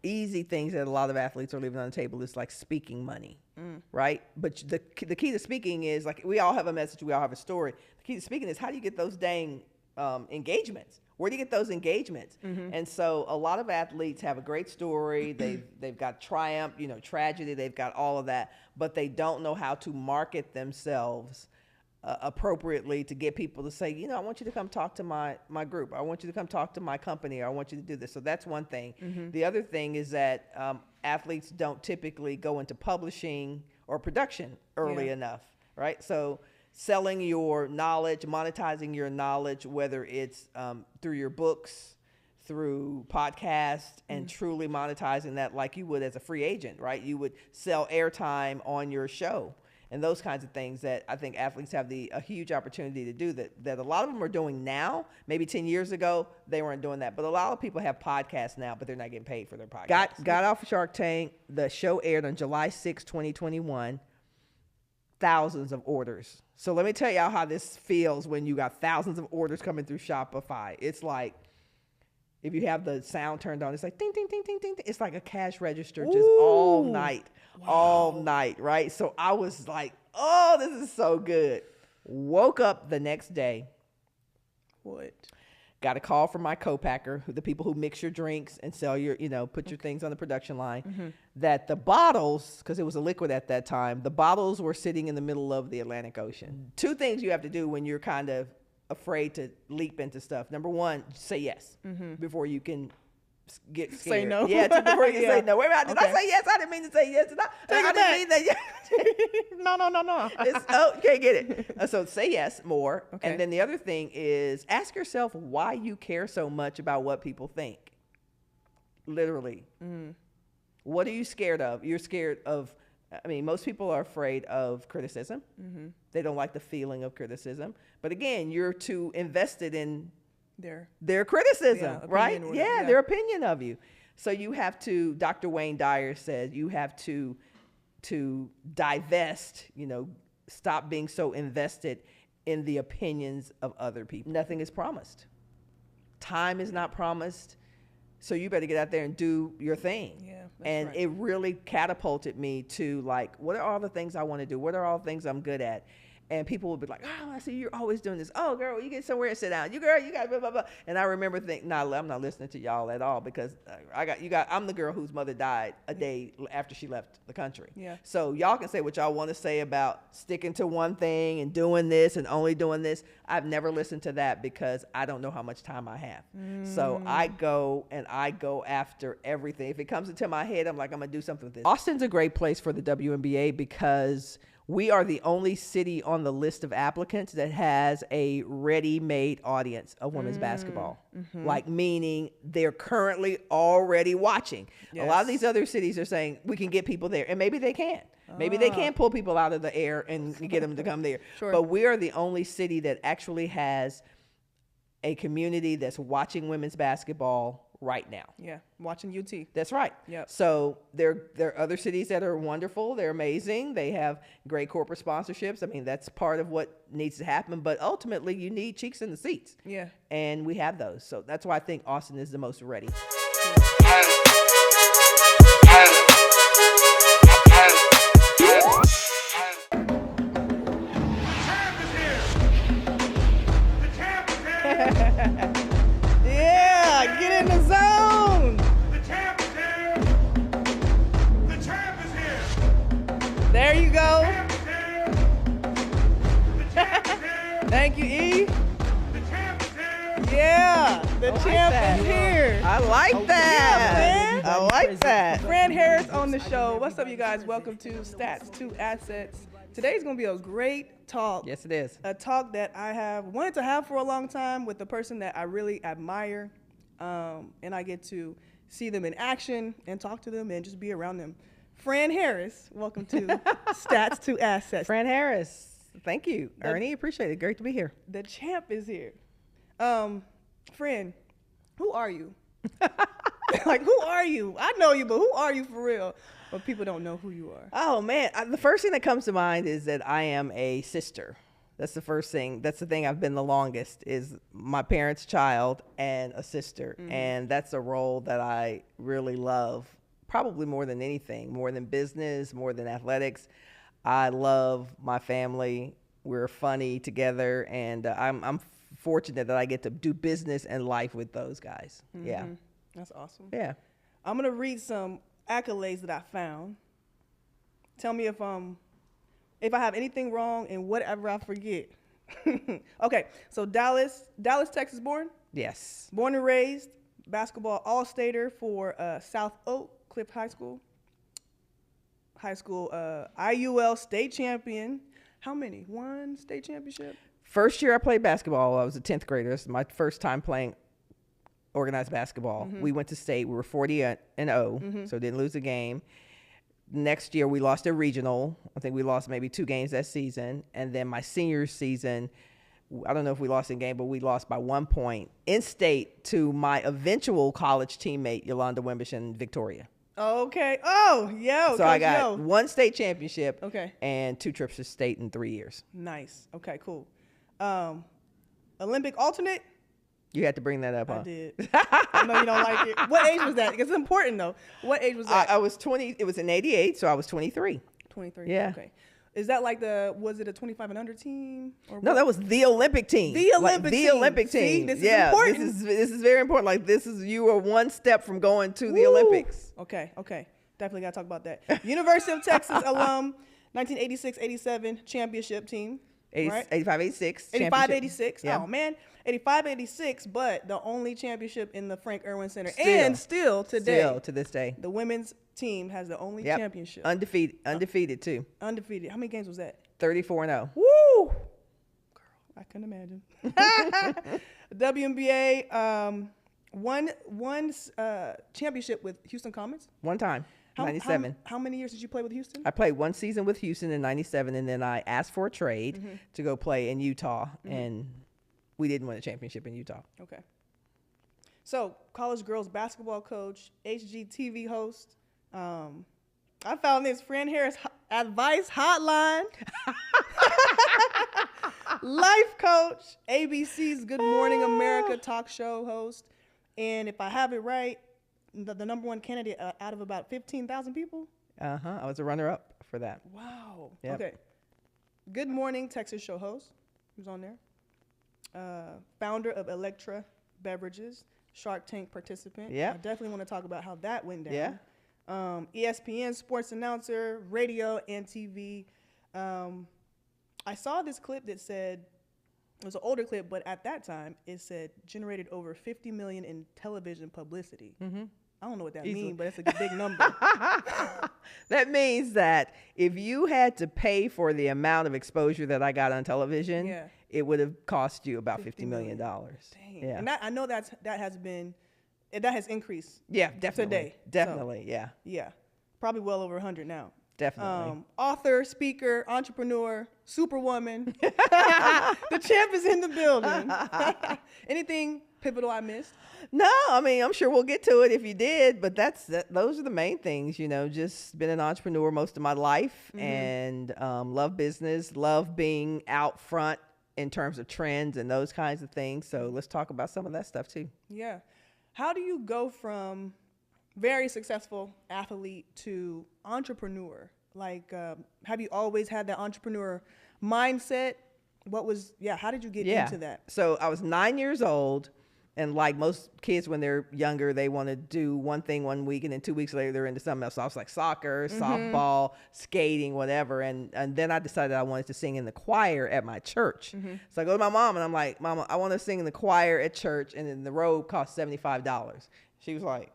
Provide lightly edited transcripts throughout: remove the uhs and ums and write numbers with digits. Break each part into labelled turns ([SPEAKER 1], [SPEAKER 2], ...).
[SPEAKER 1] easy things that a lot of athletes are leaving on the table is like speaking money, right? But the key to speaking is like, we all have a message, we all have a story. The key to speaking is how do you get those dang engagements? Where do you get those engagements? And so a lot of athletes have a great story. They've got triumph, tragedy. They've got all of that, but they don't know how to market themselves appropriately to get people to say, I want you to come talk to my group. I want you to come talk to my company. Or I want you to do this. So that's one thing. The other thing is that athletes don't typically go into publishing or production early enough, right? So selling your knowledge, monetizing your knowledge, whether it's through your books, through podcasts, and truly monetizing that like you would as a free agent, right? You would sell airtime on your show and those kinds of things that I think athletes have a huge opportunity to do that a lot of them are doing now. Maybe 10 years ago, they weren't doing that. But a lot of people have podcasts now, but they're not getting paid for their podcasts. Got off Shark Tank. The show aired on July 6, 2021. Thousands of orders. So let me tell y'all how this feels when you got thousands of orders coming through Shopify. It's like, if you have the sound turned on, it's like ding, ding, ding, ding, ding. It's like a cash register just all night, right? So I was like, oh, this is so good. Woke up the next day.
[SPEAKER 2] What?
[SPEAKER 1] Got a call from my co-packer, the people who mix your drinks and sell your, put your things on the production line, that the bottles, because it was a liquid at that time, the bottles were sitting in the middle of the Atlantic Ocean. Two things you have to do when you're kind of afraid to leap into stuff. Number one, say yes before you can get scared.
[SPEAKER 2] Say no.
[SPEAKER 1] Yeah, before you say no. Wait a minute, did I say yes? I didn't mean to say yes. I didn't mean that.
[SPEAKER 2] No.
[SPEAKER 1] You can't get it. So say yes more. Okay. And then the other thing is ask yourself why you care so much about what people think. Literally. What are you scared of? You're scared of, most people are afraid of criticism. They don't like the feeling of criticism. But again, you're too invested in their criticism, right? Yeah, their opinion of you. So you have to, Dr. Wayne Dyer said, you have to divest, stop being so invested in the opinions of other people. Nothing is promised. Time is not promised. So you better get out there and do your thing. Yeah, and it really catapulted me to like, what are all the things I want to do? What are all the things I'm good at? And people would be like, oh, I see you're always doing this. Oh, girl, you get somewhere and sit down. You got blah, blah, blah. And I remember thinking, I'm not listening to y'all at all because I'm the girl whose mother died a day after she left the country. Yeah. So y'all can say what y'all want to say about sticking to one thing and doing this and only doing this. I've never listened to that because I don't know how much time I have. So I go after everything. If it comes into my head, I'm like, I'm going to do something with this. Austin's a great place for the WNBA because we are the only city on the list of applicants that has a ready-made audience of women's basketball. Like, meaning they're currently already watching. Yes. A lot of these other cities are saying we can get people there, and maybe they can. Maybe they can pull people out of the air and get them to come there. Sure. But we are the only city that actually has a community that's watching women's basketball right now.
[SPEAKER 2] Yeah, watching UT.
[SPEAKER 1] That's right. Yep. So there are other cities that are wonderful. They're amazing. They have great corporate sponsorships. That's part of what needs to happen. But ultimately, you need cheeks in the seats. Yeah. And we have those. So that's why I think Austin is the most ready.
[SPEAKER 2] Yeah, get in the zone.
[SPEAKER 3] The champ is here. The champ is here.
[SPEAKER 2] There you go.
[SPEAKER 3] The champ is here.
[SPEAKER 2] Thank you, E.
[SPEAKER 3] The champ is here.
[SPEAKER 2] Yeah, the champ is here.
[SPEAKER 1] I like that.
[SPEAKER 2] Yeah,
[SPEAKER 1] I like that.
[SPEAKER 2] Fran Harris on the show. What's up, you guys? Welcome to Stats to Assets. Today's going to be a great talk.
[SPEAKER 1] Yes, it is.
[SPEAKER 2] A talk that I have wanted to have for a long time with a person that I really admire. And I get to see them in action and talk to them and just be around them. Fran Harris, welcome to Stats to Assets.
[SPEAKER 1] Fran Harris, thank you. Ernie, appreciate it. Great to be here.
[SPEAKER 2] The champ is here. Fran, who are you? Like, who are you? I know you, but who are you for real? But people don't know who you are.
[SPEAKER 1] Oh, man. The first thing that comes to mind is that I am a sister. That's the first thing. That's the thing I've been the longest, is my parents' child and a sister. And that's a role that I really love probably more than anything, more than business, more than athletics. I love my family. We're funny together, and I'm fortunate that I get to do business and life with those guys. Yeah.
[SPEAKER 2] That's awesome.
[SPEAKER 1] Yeah.
[SPEAKER 2] I'm going to read some accolades that I found. Tell me if I have anything wrong and whatever I forget. Okay, so Dallas, Texas born.
[SPEAKER 1] Yes.
[SPEAKER 2] Born and raised, basketball all-stater for South Oak Cliff High School. IUL state champion. How many? One state championship?
[SPEAKER 1] First year I played basketball, I was a 10th grader. This is my first time playing organized basketball. We went to state. We were 40-0, so didn't lose a game. Next year we lost a regional. I think we lost maybe 2 games that season. And then my senior season, I don't know if we lost a game, but we lost by 1 point in state to my eventual college teammate, Yolanda Wimbish in Victoria.
[SPEAKER 2] Okay. Oh, yo.
[SPEAKER 1] So I got 1 state championship and 2 trips to state in 3 years.
[SPEAKER 2] Nice. Okay, cool. Olympic alternate?
[SPEAKER 1] You had to bring that up, huh?
[SPEAKER 2] I did. I know you don't like it. What age was that? Because it's important, though. What age was that?
[SPEAKER 1] I was 20. It was in 88, so I was 23.
[SPEAKER 2] 23.
[SPEAKER 1] Yeah.
[SPEAKER 2] Okay. Is that like was it a 25 and under team? Or
[SPEAKER 1] no, that was the Olympic team.
[SPEAKER 2] The Olympic team.
[SPEAKER 1] The Olympic team.
[SPEAKER 2] See, this is important.
[SPEAKER 1] This is very important. Like you are 1 step from going to the Olympics.
[SPEAKER 2] Okay. Definitely got to talk about that. University of Texas alum, 1986-87 championship team.
[SPEAKER 1] 85-86.
[SPEAKER 2] 85-86.
[SPEAKER 1] Yeah.
[SPEAKER 2] Oh, man. 85-86, but the only championship in the Frank Irwin Center.
[SPEAKER 1] Still.
[SPEAKER 2] And still today.
[SPEAKER 1] Still to this day.
[SPEAKER 2] The women's team has the only championship.
[SPEAKER 1] Undefeated too.
[SPEAKER 2] Undefeated. How many games was that?
[SPEAKER 1] 34-0.
[SPEAKER 2] Woo! Girl, I couldn't imagine. WNBA won championship with Houston Comets.
[SPEAKER 1] 1 time. 97.
[SPEAKER 2] How many years did you play with Houston?
[SPEAKER 1] I played 1 season with Houston in 97, and then I asked for a trade to go play in Utah, and we didn't win a championship in Utah.
[SPEAKER 2] Okay. So, college girls basketball coach, HGTV host. I found this Fran Harris advice hotline. Life coach, ABC's Good Morning America talk show host. And if I have it right, the number 1 candidate out of about 15,000 people.
[SPEAKER 1] I was a runner-up for that.
[SPEAKER 2] Wow.
[SPEAKER 1] Yep.
[SPEAKER 2] Okay. Good Morning Texas show host. Who's on there? Founder of Electra Beverages, Shark Tank participant.
[SPEAKER 1] Yeah.
[SPEAKER 2] I definitely want to talk about how that went down.
[SPEAKER 1] Yeah.
[SPEAKER 2] ESPN sports announcer, radio and TV. I saw this clip that said, it was an older clip, but at that time it said generated over 50 million in television publicity. I don't know what that means, but it's a big number.
[SPEAKER 1] That means that if you had to pay for the amount of exposure that I got on television, it would have cost you about $50 million.
[SPEAKER 2] Dang.
[SPEAKER 1] Yeah.
[SPEAKER 2] And I know that has increased.
[SPEAKER 1] Yeah, definitely.
[SPEAKER 2] Today.
[SPEAKER 1] Definitely,
[SPEAKER 2] so,
[SPEAKER 1] yeah.
[SPEAKER 2] Yeah. Probably well over 100 now.
[SPEAKER 1] Definitely.
[SPEAKER 2] Author, speaker, entrepreneur, superwoman. The champ is in the building. Anything pivotal I missed?
[SPEAKER 1] No, I mean, I'm sure we'll get to it if you did, but those are the main things, just been an entrepreneur most of my life and love business, love being out front in terms of trends and those kinds of things. So let's talk about some of that stuff too.
[SPEAKER 2] Yeah. How do you go from very successful athlete to entrepreneur? Like, have you always had that entrepreneur mindset? How did you get into that?
[SPEAKER 1] So I was 9 years old. And like most kids when they're younger, they want to do one thing 1 week, and then 2 weeks later they're into something else. So I was like soccer, softball, skating, whatever. And then I decided I wanted to sing in the choir at my church. So I go to my mom and I'm like, Mama, I want to sing in the choir at church, and then the robe cost $75. She was like,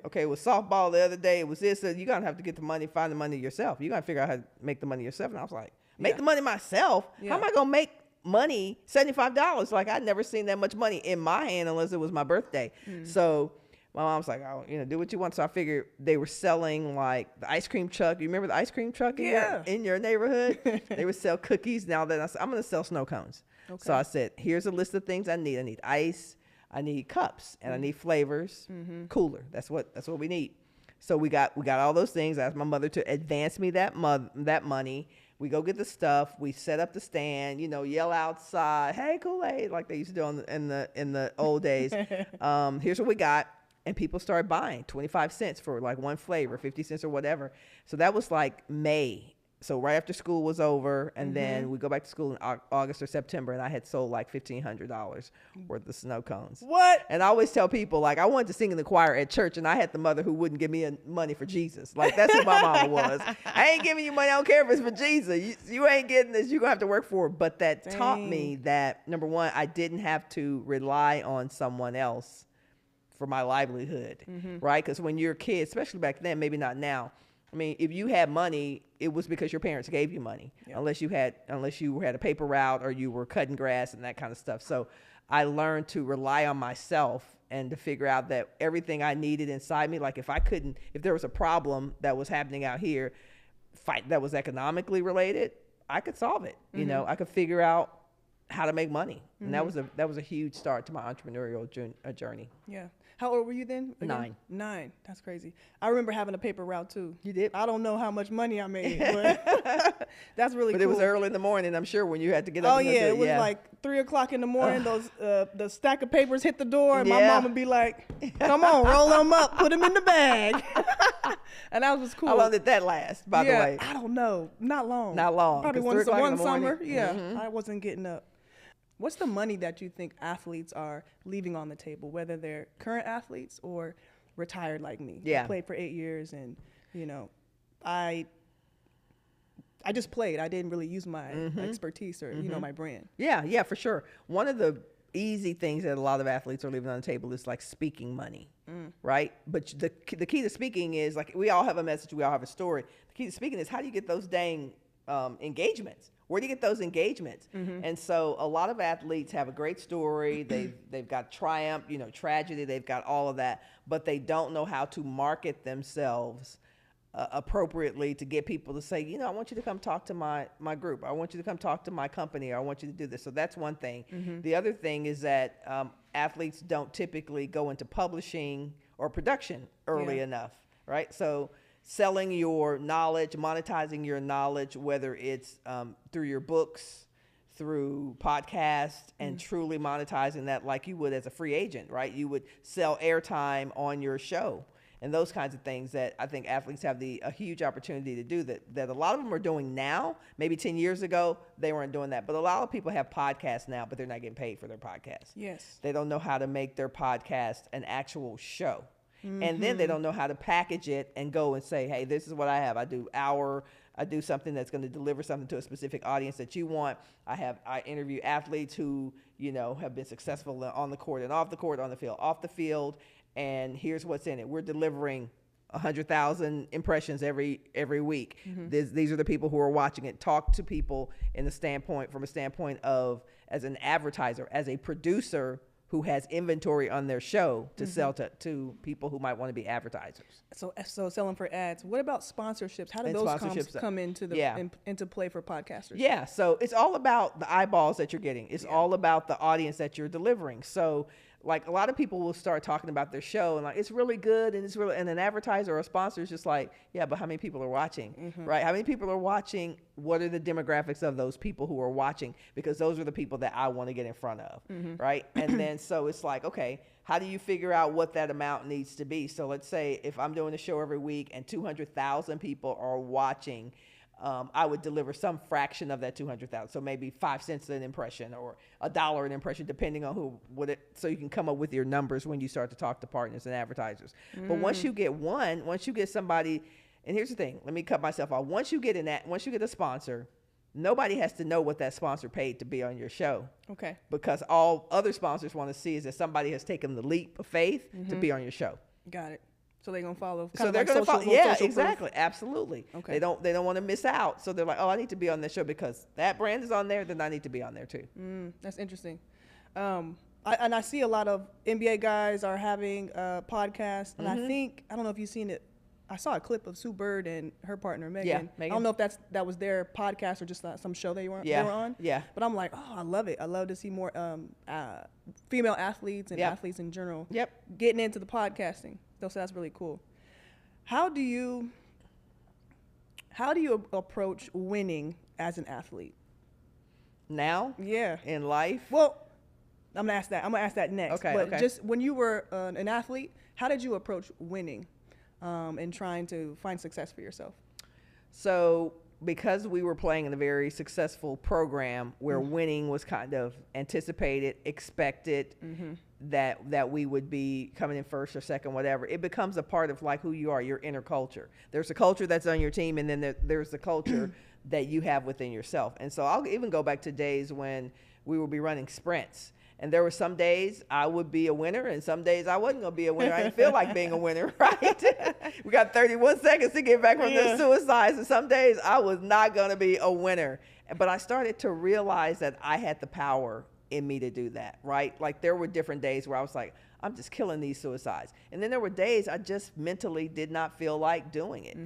[SPEAKER 1] okay, with softball the other day, it was this. You're going to have to get the money, find the money yourself. You're going to figure out how to make the money yourself. And I was like, make the money myself? How am I going to make money? $75? Like, I'd never seen that much money in my hand unless it was my birthday. So my mom's like, oh, do what you want. So I figured they were selling like the ice cream truck. You remember the ice cream truck in your neighborhood? They would sell cookies. Now that I said, I'm going to sell snow cones. Okay. So I said, here's a list of things I need. I need ice, I need cups, and I need flavors, cooler. That's what we need. So we got all those things. I asked my mother to advance me that money. We go get the stuff. We set up the stand. Yell outside, "Hey, Kool-Aid!" like they used to do in the old days. Here's what we got. and people started buying 25 cents for like one flavor, 50 cents or whatever. So that was like May. So right after school was over, and then we go back to school in August or September, and I had sold like $1,500 worth of snow cones.
[SPEAKER 2] What?
[SPEAKER 1] And I always tell people, like, I wanted to sing in the choir at church, and I had the mother who wouldn't give me money for Jesus. Like, that's who my mama was. I ain't giving you money. I don't care if it's for Jesus. You ain't getting this. You're going to have to work for it. But that taught me that, number one, I didn't have to rely on someone else for my livelihood, right? Because when you're a kid, especially back then, maybe not now, I mean, if you had money, it was because your parents gave you money, unless you had a paper route or you were cutting grass and that kind of stuff. So I learned to rely on myself and to figure out that everything I needed inside me, like if there was a problem that was happening out here, that was economically related, I could solve it. You know, I could figure out how to make money. And that was a huge start to my entrepreneurial journey.
[SPEAKER 2] Yeah. How old were you then?
[SPEAKER 1] Again?
[SPEAKER 2] 9. That's crazy. I remember having a paper route too.
[SPEAKER 1] You did?
[SPEAKER 2] I don't know how much money I made, but that's really cool.
[SPEAKER 1] But it was early in the morning, I'm sure, when you had to get up.
[SPEAKER 2] Oh yeah, it was like 3 o'clock in the morning. Those the stack of papers hit the door, and my mom would be like, "Come on, roll them up, put them in the bag." And that was cool.
[SPEAKER 1] How long did that last, by the way?
[SPEAKER 2] I don't know. Not long.
[SPEAKER 1] Not long.
[SPEAKER 2] Probably
[SPEAKER 1] 'Cause 3 o'clock in
[SPEAKER 2] one
[SPEAKER 1] the morning?
[SPEAKER 2] summer. Yeah, I wasn't getting up. What's the money that you think athletes are leaving on the table, whether they're current athletes or retired like me?
[SPEAKER 1] Yeah.
[SPEAKER 2] I played for 8 years, and I just played. I didn't really use my expertise or my brand.
[SPEAKER 1] Yeah, for sure. One of the easy things that a lot of athletes are leaving on the table is like speaking money, right? But the key to speaking is, like, we all have a message, we all have a story. The key to speaking is, how do you get those dang engagements? Where do you get those engagements? And so a lot of athletes have a great story. They've got triumph, tragedy. They've got all of that, but they don't know how to market themselves appropriately to get people to say, I want you to come talk to my group. I want you to come talk to my company. Or I want you to do this. So that's one thing. The other thing is that athletes don't typically go into publishing or production early enough, right? So selling your knowledge, monetizing your knowledge, whether it's through your books, through podcasts, and truly monetizing that like you would as a free agent, right? You would sell airtime on your show and those kinds of things that I think athletes have a huge opportunity to do that a lot of them are doing now. Maybe 10 years ago, they weren't doing that. But a lot of people have podcasts now, but they're not getting paid for their podcast.
[SPEAKER 2] Yes.
[SPEAKER 1] They don't know how to make their podcast an actual show. And then they don't know how to package it and go and say, hey, this is what I have. I do something that's going to deliver something to a specific audience that you want. I interview athletes who, have been successful on the court and off the court, on the field, off the field. And here's what's in it. We're delivering 100,000 impressions every week. These are the people who are watching it. Talk to people from a standpoint of, as an advertiser, as a producer who has inventory on their show to sell to people who might want to be advertisers.
[SPEAKER 2] So selling for ads. What about sponsorships? How do those come into play for podcasters?
[SPEAKER 1] Yeah, so it's all about the eyeballs that you're getting. It's all about the audience that you're delivering. So, like, a lot of people will start talking about their show and like, it's really good and an advertiser or a sponsor is just like, yeah, but how many people are watching, right? How many people are watching? What are the demographics of those people who are watching? Because those are the people that I want to get in front of, right? And then so it's like, okay, how do you figure out what that amount needs to be? So let's say if I'm doing a show every week and 200,000 people are watching, I would deliver some fraction of that 200,000. So maybe 5 cents an impression or $1 an impression, depending on so you can come up with your numbers when you start to talk to partners and advertisers. But once you get somebody, and here's the thing, let me cut myself off. Once you get a sponsor, nobody has to know what that sponsor paid to be on your show. Okay. Because all other sponsors want to see is that somebody has taken the leap of faith to be on your show.
[SPEAKER 2] Got it. So they're gonna follow.
[SPEAKER 1] So they're gonna follow. Yeah, exactly, absolutely. Okay. They don't want to miss out. So they're like, oh, I need to be on this show because that brand is on there. Then I need to be on there too.
[SPEAKER 2] That's interesting. I see a lot of NBA guys are having podcasts, and I don't know if you've seen it. I saw a clip of Sue Bird and her partner Megan.
[SPEAKER 1] Yeah, Megan.
[SPEAKER 2] I don't know if that was their podcast or just some show they were on. Yeah. But I'm like, oh, I love it. I love to see more female athletes and athletes in general. Getting into the podcasting. So that's really cool. How do you approach winning as an athlete?
[SPEAKER 1] Now?
[SPEAKER 2] Yeah.
[SPEAKER 1] In life?
[SPEAKER 2] Well, I'm gonna ask that next.
[SPEAKER 1] Okay.
[SPEAKER 2] But just when you were an athlete, how did you approach winning and trying to find success for yourself?
[SPEAKER 1] So because we were playing in a very successful program where winning was kind of anticipated, expected, that we would be coming in first or second, whatever, it becomes a part of like who you are, your inner culture. There's a culture that's on your team, and then there's the culture that you have within yourself. And so I'll even go back to days when we would be running sprints. And there were some days I would be a winner, and some days I wasn't going to be a winner. I didn't feel like being a winner, right? We got 31 seconds to get back from the suicides, and some days I was not going to be a winner. But I started to realize that I had the power in me to do that, right? Like there were different days where I was like, I'm just killing these suicides. And then there were days I just mentally did not feel like doing it.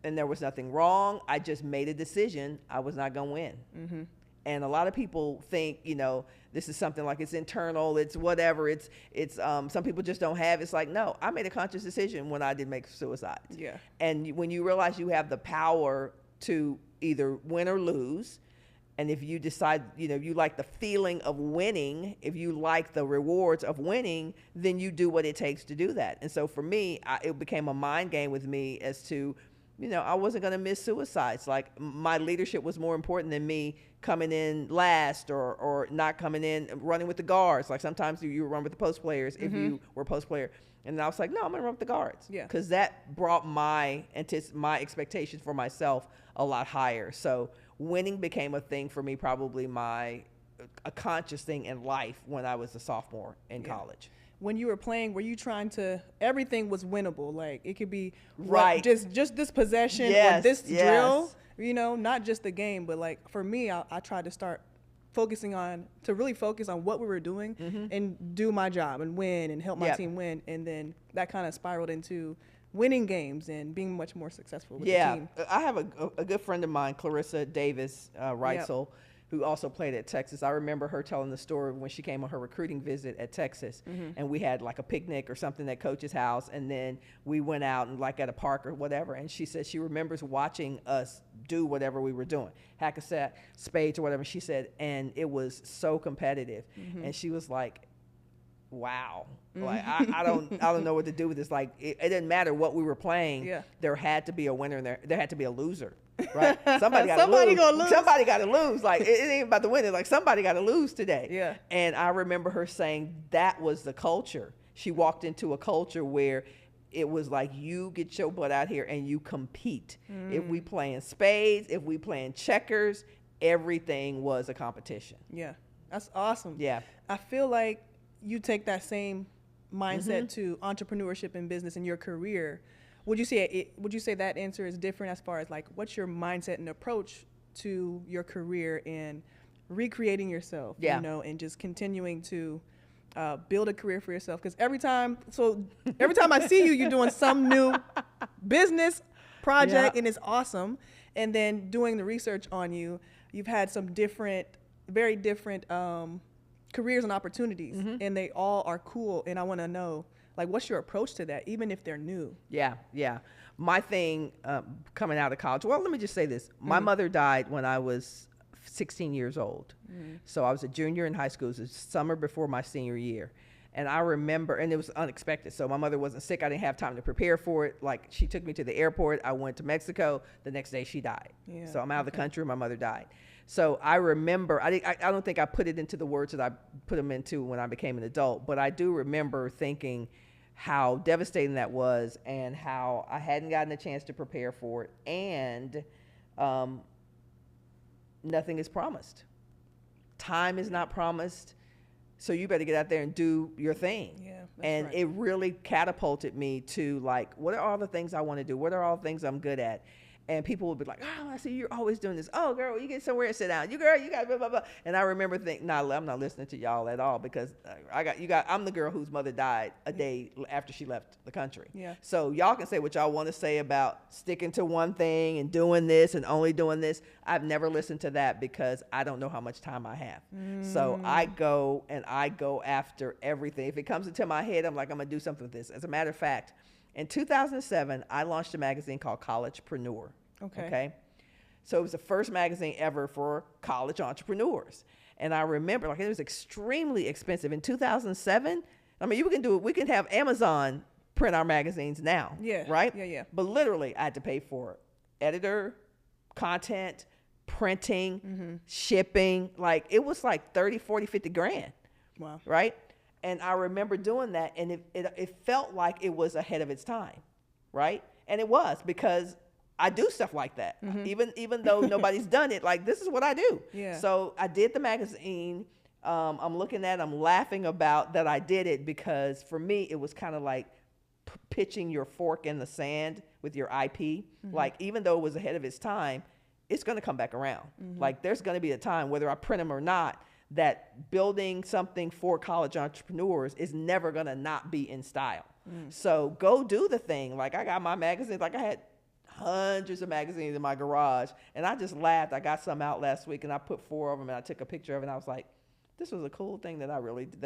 [SPEAKER 1] And there was nothing wrong. I just made a decision I was not going to win. And a lot of people think, you know, this is something like it's internal, it's whatever, it's some people just don't have. It's like, no, I made a conscious decision when I did make suicides.
[SPEAKER 2] Yeah.
[SPEAKER 1] And when you realize you have the power to either win or lose, and if you decide, you know, you like the feeling of winning, if you like the rewards of winning, then you do what it takes to do that. And so for me, it became a mind game with me as to, you know, I wasn't going to miss suicides. Like my leadership was more important than me coming in last or not coming in, running with the guards. Like sometimes you run with the post players if you were a post player. And I was like, no, I'm going to run with the guards.
[SPEAKER 2] Yeah.
[SPEAKER 1] Because that brought my expectations for myself a lot higher. So winning became a thing for me, probably a conscious thing in life when I was a sophomore in college.
[SPEAKER 2] When you were playing, were you trying to, everything was winnable? Like it could be
[SPEAKER 1] right,
[SPEAKER 2] just this possession or this drill, you know, not just the game, but like for me, I tried to start really focus on what we were doing and do my job and win and help my team win. And then that kind of spiraled into winning games and being much more successful with the team.
[SPEAKER 1] I have a good friend of mine, Clarissa Davis Reitzel, who also played at Texas. I remember her telling the story when she came on her recruiting visit at Texas, and we had like a picnic or something at Coach's house, and then we went out and like at a park or whatever, and she said she remembers watching us do whatever we were doing, hack-a-sack, spades or whatever. She said, and it was so competitive, and she was like, wow, like I don't know what to do with this. Like it didn't matter what we were playing. There had to be a winner and there had to be a loser, right? Somebody got to lose. Somebody got to lose. Like it ain't about the winning. Like somebody got to lose today.
[SPEAKER 2] Yeah.
[SPEAKER 1] And I remember her saying that was the culture. She walked into a culture where it was like, you get your butt out here and you compete. If we playing spades, if we playing checkers, everything was a competition.
[SPEAKER 2] Yeah, that's awesome.
[SPEAKER 1] Yeah.
[SPEAKER 2] I feel like you take that same mindset to entrepreneurship and business in your career. Would you say that answer is different as far as like what's your mindset and approach to your career and recreating yourself, you know, and just continuing to build a career for yourself? Because every time I see you, you're doing some new business project and it's awesome. And then doing the research on you, you've had some very different careers and opportunities, and they all are cool. And I want to know, like, what's your approach to that, even if they're new?
[SPEAKER 1] Yeah. My thing coming out of college, well, let me just say this. My mother died when I was 16 years old. So I was a junior in high school. It was the summer before my senior year. And I remember, and it was unexpected. So my mother wasn't sick. I didn't have time to prepare for it. Like, she took me to the airport. I went to Mexico. The next day she died. So I'm out of the country. My mother died. So I remember, I don't think I put it into the words that I put them into when I became an adult, but I do remember thinking how devastating that was and how I hadn't gotten a chance to prepare for it, and nothing is promised. Time is not promised, so you better get out there and do your thing. And it really catapulted me to like, what are all the things I want to do? What are all the things I'm good at? And people would be like, oh, I see you're always doing this. Oh, girl, you get somewhere and sit down. You got blah, blah, blah. And I remember thinking, I'm not listening to y'all at all, because I'm the girl whose mother died a day after she left the country. So y'all can say what y'all want to say about sticking to one thing and doing this and only doing this. I've never listened to that because I don't know how much time I have. So I go after everything. If it comes into my head, I'm like, I'm going to do something with this. As a matter of fact, in 2007, I launched a magazine called Collegepreneur. Okay. So it was the first magazine ever for college entrepreneurs. And I remember, like, it was extremely expensive. In 2007, I mean, we can have Amazon print our magazines now.
[SPEAKER 2] Yeah.
[SPEAKER 1] Right?
[SPEAKER 2] Yeah.
[SPEAKER 1] But literally, I had to pay for editor, content, printing, shipping. Like, it was like 30, 40, 50 grand.
[SPEAKER 2] Wow.
[SPEAKER 1] Right? And I remember doing that, and it felt like it was ahead of its time. Right? And it was, because I do stuff like that. Even though nobody's done it, like, this is what I do.
[SPEAKER 2] Yeah.
[SPEAKER 1] So I did the magazine. I'm looking at it, I'm laughing about that I did it, because for me, it was kind of like pitching your fork in the sand with your IP. Like, even though it was ahead of its time, it's going to come back around. Like, there's going to be a time, whether I print them or not, that building something for college entrepreneurs is never going to not be in style. So go do the thing. Like, I got my magazines, like I had hundreds of magazines in my garage, and I just laughed. I got some out last week, and I put 4 of them, and I took a picture of it, and I was like, this was a cool thing that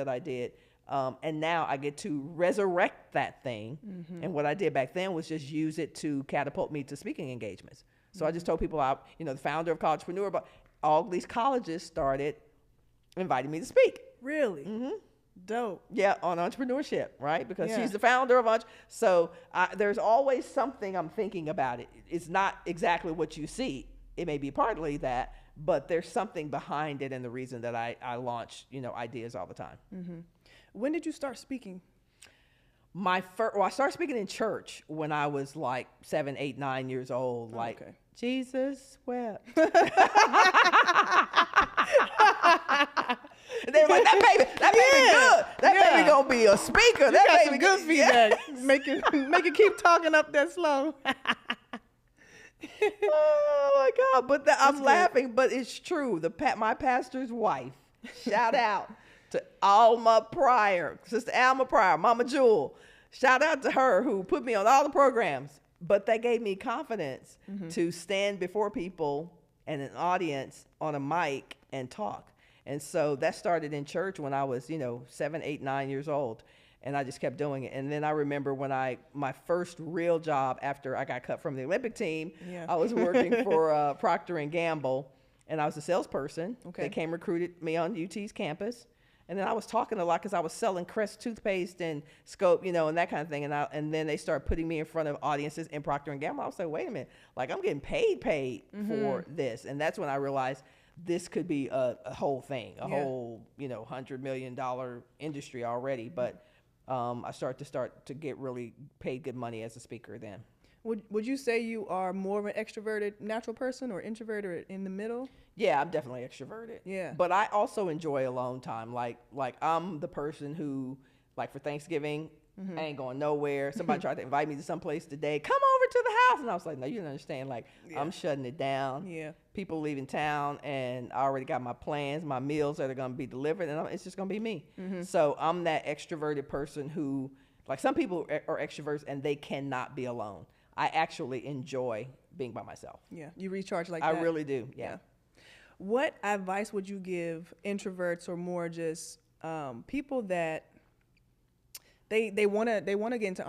[SPEAKER 1] I did. And now I get to resurrect that thing. And what I did back then was just use it to catapult me to speaking engagements. So I just told people, the founder of Collegepreneur, but all these colleges started inviting me to speak.
[SPEAKER 2] Really? Dope.
[SPEAKER 1] Yeah, on entrepreneurship, right? Because she's the founder of So there's always something I'm thinking about it. It's not exactly what you see. It may be partly that, but there's something behind it, and the reason that I launch, ideas all the time.
[SPEAKER 2] When did you start speaking?
[SPEAKER 1] I started speaking in church when I was like 7, 8, 9 years old. Like,
[SPEAKER 2] okay.
[SPEAKER 1] Jesus wept. And they were like, that baby good. That baby gonna be a speaker.
[SPEAKER 2] You
[SPEAKER 1] That
[SPEAKER 2] got
[SPEAKER 1] baby
[SPEAKER 2] some good feedback. Make it keep talking up that slow.
[SPEAKER 1] Oh my God! But I'm laughing, but it's true. My pastor's wife. Shout out to Alma Pryor, Sister Alma Pryor, Mama Jewel. Shout out to her, who put me on all the programs. But that gave me confidence to stand before people and an audience on a mic and talk. And so that started in church when I was, 7, 8, 9 years old. And I just kept doing it. And then I remember when my first real job after I got cut from the Olympic team, I was working for Procter & Gamble, and I was a salesperson.
[SPEAKER 2] Okay.
[SPEAKER 1] They came recruited me on UT's campus. And then I was talking a lot because I was selling Crest toothpaste and Scope, and that kind of thing. And then they started putting me in front of audiences in Procter & Gamble. I was like, wait a minute, like, I'm getting paid for this. And that's when I realized this could be a whole thing, a whole, $100 million industry already. But I started to get really paid good money as a speaker then.
[SPEAKER 2] Would you say you are more of an extroverted natural person, or introverted, or in the middle?
[SPEAKER 1] Yeah, I'm definitely extroverted.
[SPEAKER 2] Yeah.
[SPEAKER 1] But I also enjoy alone time. Like I'm the person who, like, for Thanksgiving, I ain't going nowhere. Somebody tried to invite me to someplace today. Come over to the house. And I was like, no, you don't understand. Like, I'm shutting it down.
[SPEAKER 2] Yeah.
[SPEAKER 1] People leaving town, and I already got my plans, my meals that are going to be delivered, and it's just going to be me. So I'm that extroverted person who, like, some people are extroverts and they cannot be alone. I actually enjoy being by myself.
[SPEAKER 2] Yeah. You recharge like
[SPEAKER 1] I
[SPEAKER 2] that?
[SPEAKER 1] really do. Yeah.
[SPEAKER 2] What advice would you give introverts, or more just people that they want to get into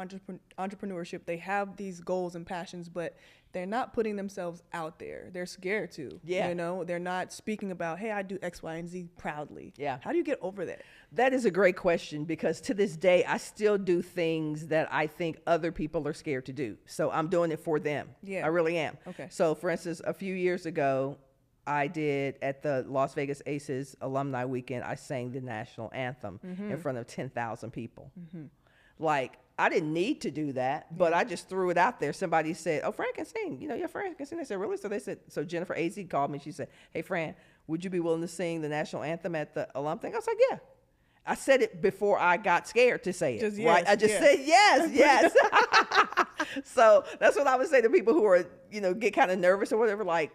[SPEAKER 2] entrepreneurship? They have these goals and passions, but they're not putting themselves out there. They're scared to.
[SPEAKER 1] Yeah.
[SPEAKER 2] They're not speaking about, hey, I do X, Y, and Z proudly.
[SPEAKER 1] Yeah.
[SPEAKER 2] How do you get over that?
[SPEAKER 1] That is a great question, because to this day, I still do things that I think other people are scared to do. So I'm doing it for them.
[SPEAKER 2] Yeah.
[SPEAKER 1] I really am.
[SPEAKER 2] Okay.
[SPEAKER 1] So, for instance, a few years ago, I did, at the Las Vegas Aces Alumni Weekend, I sang the national anthem in front of 10,000 people. Like, I didn't need to do that, but I just threw it out there. Somebody said, oh, Fran can sing. Your friend can sing. I said, really? So Jennifer AZ called me. She said, hey, Fran, would you be willing to sing the national anthem at the alum thing? I was like, yeah. I said it before I got scared to say it.
[SPEAKER 2] Just
[SPEAKER 1] right?
[SPEAKER 2] yes,
[SPEAKER 1] I just said yes. So that's what I would say to people who are, get kind of nervous or whatever. Like,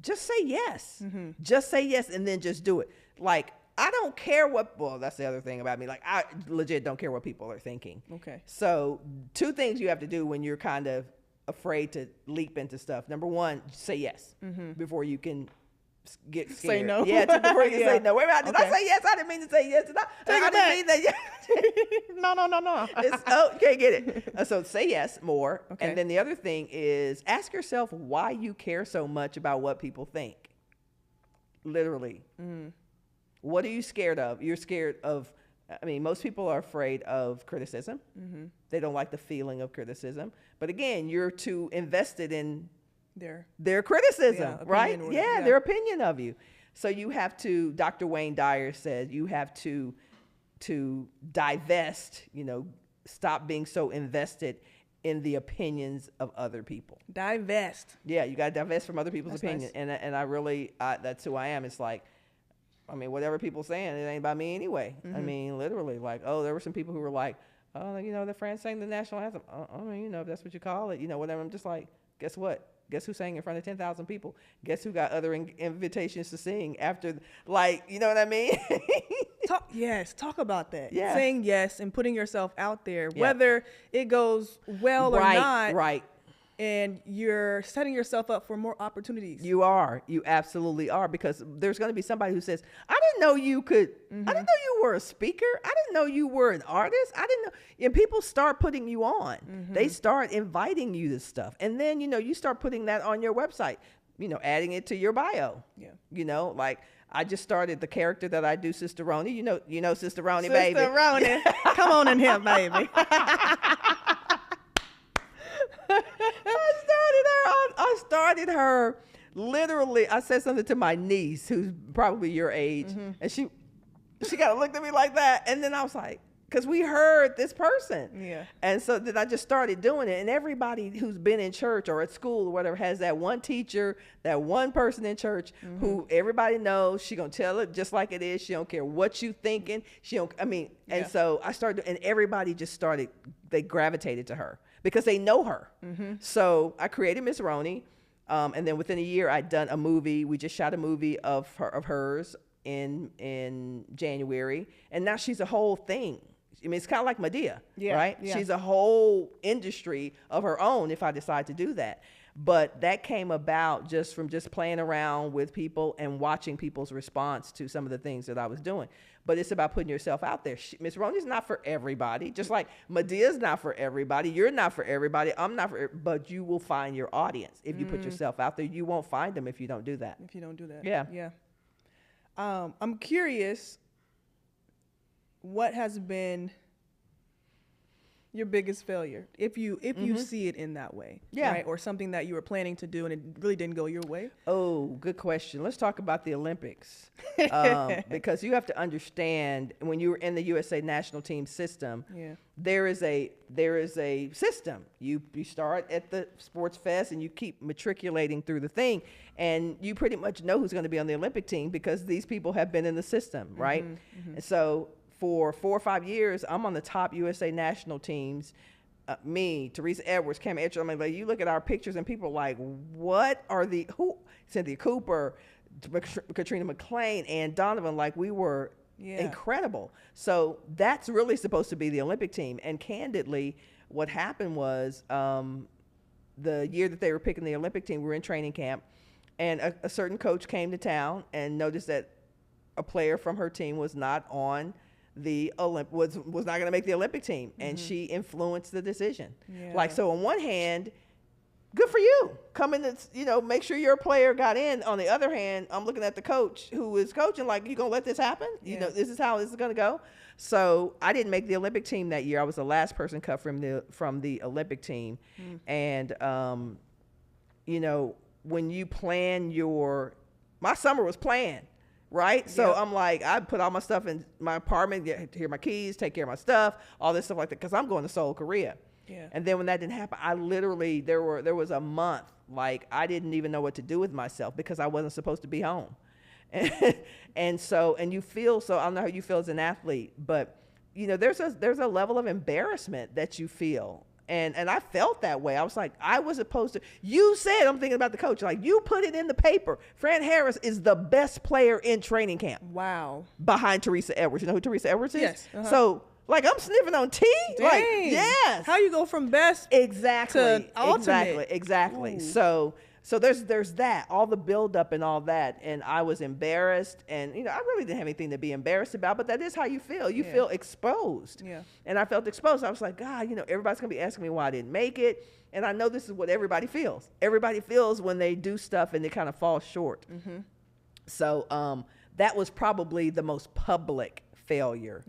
[SPEAKER 1] just say yes. Just say yes, and then just do it. Like, I don't care that's the other thing about me. Like, I legit don't care what people are thinking.
[SPEAKER 2] Okay.
[SPEAKER 1] So 2 things you have to do when you're kind of afraid to leap into stuff. Number 1, say yes before you can get scared.
[SPEAKER 2] Say no.
[SPEAKER 1] Yeah, before you can say no. Wait a minute, did I say yes? I didn't mean to say yes. I didn't mean that.
[SPEAKER 2] No.
[SPEAKER 1] You can't get it. So say yes more.
[SPEAKER 2] Okay.
[SPEAKER 1] And then the other thing is, ask yourself why you care so much about what people think. Literally. What are you scared of? You're scared of I mean, most people are afraid of criticism. They don't like the feeling of criticism. But again, you're too invested in their criticism, right? Yeah, their opinion of you. So you have to, Dr. Wayne Dyer said, you have to divest, stop being so invested in the opinions of other people.
[SPEAKER 2] Divest.
[SPEAKER 1] Yeah, you got to divest from other people's opinions.
[SPEAKER 2] Nice.
[SPEAKER 1] And I really, that's who I am. It's like, I mean, whatever people saying, it ain't about me anyway. I mean, literally, like, oh, there were some people who were like, oh, the Fran sang the national anthem. I mean, if that's what you call it, whatever. I'm just like, guess what? Guess who sang in front of 10,000 people? Guess who got other invitations to sing after, like, you know what I mean?
[SPEAKER 2] Talk about that.
[SPEAKER 1] Yeah.
[SPEAKER 2] Saying yes and putting yourself out there, whether it goes well or not. Right. And you're setting yourself up for more opportunities.
[SPEAKER 1] You are. You absolutely are, because there's going to be somebody who says, I didn't know you could, I didn't know you were a speaker. I didn't know you were an artist. I didn't know. And people start putting you on. They start inviting you to stuff. And then, you start putting that on your website, adding it to your bio. Yeah. Like, I just started the character that I do, Sister Roni. You know Sister Roni, baby.
[SPEAKER 2] Sister Roni. Come on in here, baby.
[SPEAKER 1] I started her literally. I said something to my niece, who's probably your age, and she kind of looked at me like that, and then I was like, because we heard this person, and so then I just started doing it. And everybody who's been in church or at school or whatever has that one teacher, that one person in church who everybody knows. She gonna tell it just like it is. She don't care what you thinking. She don't. I mean, and so I started, and everybody just started. They gravitated to her because they know her. So I created Miss Roni, and then within a year I'd done a movie. We just shot a movie of hers in January, and now she's a whole thing. I mean, it's kind of like Medea, right? Yeah. She's a whole industry of her own if I decide to do that. But that came about just from just playing around with people and watching people's response to some of the things that I was doing. But it's about putting yourself out there. Miss Roni's not for everybody, just like Medea's not for everybody. You're not for everybody. I'm not for, but you will find your audience if you put yourself out there. You won't find them if you don't do that.
[SPEAKER 2] If you don't do that.
[SPEAKER 1] Yeah.
[SPEAKER 2] I'm curious, what has been your biggest failure, if you see it in that way, right? Or something that you were planning to do and it really didn't go your way?
[SPEAKER 1] Oh, good question. Let's talk about the Olympics, because you have to understand, when you were in the USA national team system, there is a system. You start at the sports fest and you keep matriculating through the thing, and you pretty much know who's going to be on the Olympic team because these people have been in the system, right? And so for 4 or 5 years, I'm on the top USA national teams. Me, Teresa Edwards, Cam Etcher. I mean, like, you look at our pictures and people are like, what are who? Cynthia Cooper, Katrina McClain, and Donovan, like, we were incredible. So that's really supposed to be the Olympic team. And candidly, what happened was the year that they were picking the Olympic team, we were in training camp, and a certain coach came to town and noticed that a player from her team was not on the was not going to make the Olympic team, and she influenced the decision. Like, so on one hand, good for you, come in and make sure your player got in. On the other hand, I'm looking at the coach who is coaching, like, you gonna let this happen? This is how this is gonna go. So I didn't make the Olympic team that year. I was the last person cut from the Olympic team. And when you plan my summer was planned. Right? So I'm like, I put all my stuff in my apartment, get here my keys, take care of my stuff, all this stuff like that, because I'm going to Seoul, Korea. And then when that didn't happen, I literally, there was a month, like, I didn't even know what to do with myself because I wasn't supposed to be home. And you feel, so I don't know how you feel as an athlete, but there's a level of embarrassment that you feel. And I felt that way. I was like, I was supposed to. You said, I'm thinking about the coach, like, you put it in the paper. Fran Harris is the best player in training camp.
[SPEAKER 2] Wow. Behind
[SPEAKER 1] Teresa Edwards. You know who Teresa Edwards is?
[SPEAKER 2] Yes.
[SPEAKER 1] So, like, I'm sniffing on tea.
[SPEAKER 2] Dang.
[SPEAKER 1] Like, yes.
[SPEAKER 2] How you go from best to ultimate?
[SPEAKER 1] Exactly.
[SPEAKER 2] Ooh.
[SPEAKER 1] So there's that, all the buildup and all that, and I was embarrassed, and I really didn't have anything to be embarrassed about, but that is how you feel. You feel exposed. And I felt exposed. I was like, God, everybody's gonna be asking me why I didn't make it, and I know this is what everybody feels. Everybody feels when they do stuff and they kind of fall short. So that was probably the most public failure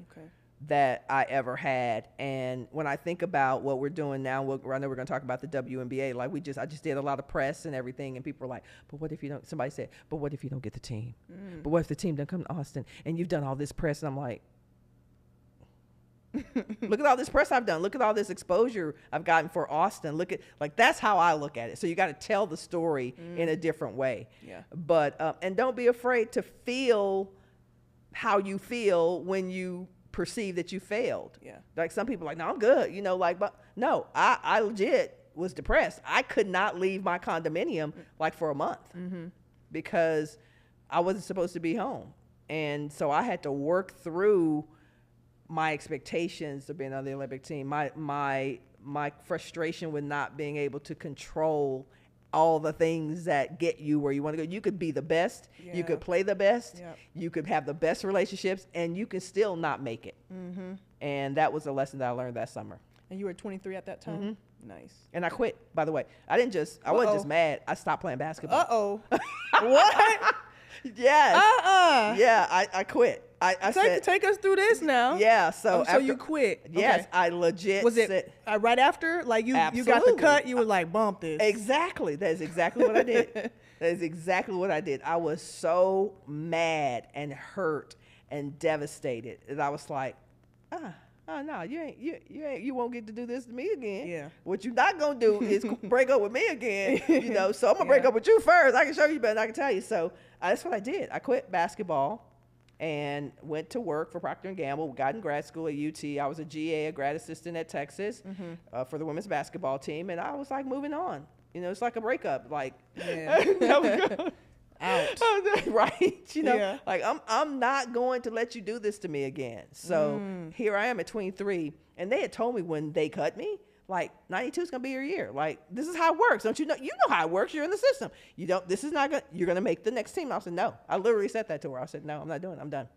[SPEAKER 1] that I ever had. And when I think about what we're doing now, I know we're going to talk about the WNBA. Like I just did a lot of press and everything, and people were like, but what if you don't, somebody said, but what if you don't get the team? But what if the team doesn't come to Austin and you've done all this press? And I'm like, look at all this press I've done. Look at all this exposure I've gotten for Austin. Look at, like, that's how I look at it. So you got to tell the story in a different way.
[SPEAKER 2] Yeah.
[SPEAKER 1] But, and don't be afraid to feel how you feel when you perceive that you failed.
[SPEAKER 2] Yeah.
[SPEAKER 1] Like some people are like, no, I'm good. You know, like, but no, I legit was depressed. I could not leave my condominium like for a month because I wasn't supposed to be home. And so I had to work through my expectations of being on the Olympic team, my frustration with not being able to control all the things that get you where you want to go. You could be the best, you could play the best, you could have the best relationships, and you can still not make it. And that was a lesson that I learned that summer.
[SPEAKER 2] And you were 23 at that time? Nice.
[SPEAKER 1] And I quit, by the way. I wasn't just mad. I stopped playing basketball.
[SPEAKER 2] What?
[SPEAKER 1] Yes. Yeah, I quit. I said,
[SPEAKER 2] take us through this now.
[SPEAKER 1] Yeah, so
[SPEAKER 2] so you quit.
[SPEAKER 1] Yes,
[SPEAKER 2] Okay.
[SPEAKER 1] I legit
[SPEAKER 2] Was it right after? Like you got the
[SPEAKER 1] Absolutely.
[SPEAKER 2] cut, you were like, bump this.
[SPEAKER 1] Exactly. That is exactly what I did. That is exactly what I did. I was so mad and hurt and devastated that I was like, oh no, you won't get to do this to me again.
[SPEAKER 2] Yeah.
[SPEAKER 1] What you're not gonna do is break up with me again. You know, so I'm gonna break up with you first. I can show you better than I can tell you. So that's what I did. I quit basketball and went to work for Procter & Gamble. Got in grad school at UT. I was a GA, a grad assistant at Texas for the women's basketball team. And I was like moving on. You know, it's like a breakup. Like, out. Right? You know, like I'm not going to let you do this to me again. So here I am at 23. And they had told me when they cut me, like 92 is gonna be your year. Like, this is how it works. Don't you know? You know how it works. You're in the system. You don't. This is not gonna. You're gonna make the next team. I said no. I literally said that to her. I said no. I'm not doing it. I'm done.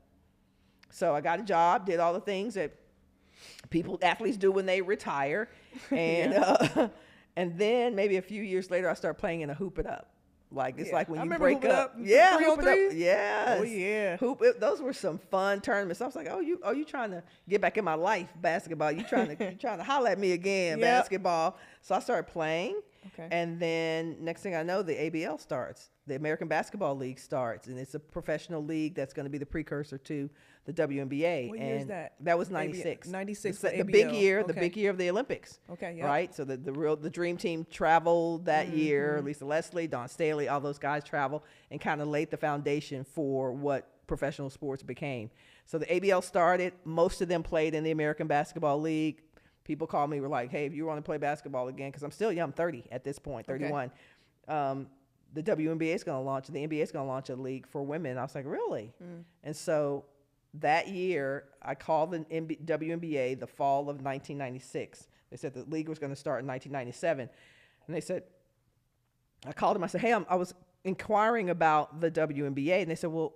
[SPEAKER 1] So I got a job. Did all the things that athletes do when they retire, and and then maybe a few years later, I started playing in a Hoop It Up. Like, it's like when you break up. Yeah, Hoop It Up. Yes.
[SPEAKER 2] Oh yeah.
[SPEAKER 1] Those were some fun tournaments. I was like, oh, you trying to get back in my life, basketball. You trying to holler at me again, basketball. So I started playing. Okay. And then next thing I know, the ABL starts. The American Basketball League starts, and it's a professional league that's going to be the precursor to the WNBA.
[SPEAKER 2] What year is that?
[SPEAKER 1] That was 96.
[SPEAKER 2] 96.
[SPEAKER 1] The big year, the big year of the Olympics.
[SPEAKER 2] Okay, yeah.
[SPEAKER 1] Right? So the dream team traveled that year. Lisa Leslie, Dawn Staley, all those guys traveled and kind of laid the foundation for what professional sports became. So the ABL started. Most of them played in the American Basketball League. People called me, were like, hey, if you want to play basketball again, because I'm still young, I'm 30 at this point, 31. Okay. The WNBA is going to launch, the NBA is going to launch a league for women. I was like, really? And so that year, I called the WNBA the fall of 1996. They said the league was going to start in 1997. And they said, I called them. I said, hey, I was inquiring about the WNBA. And they said, well,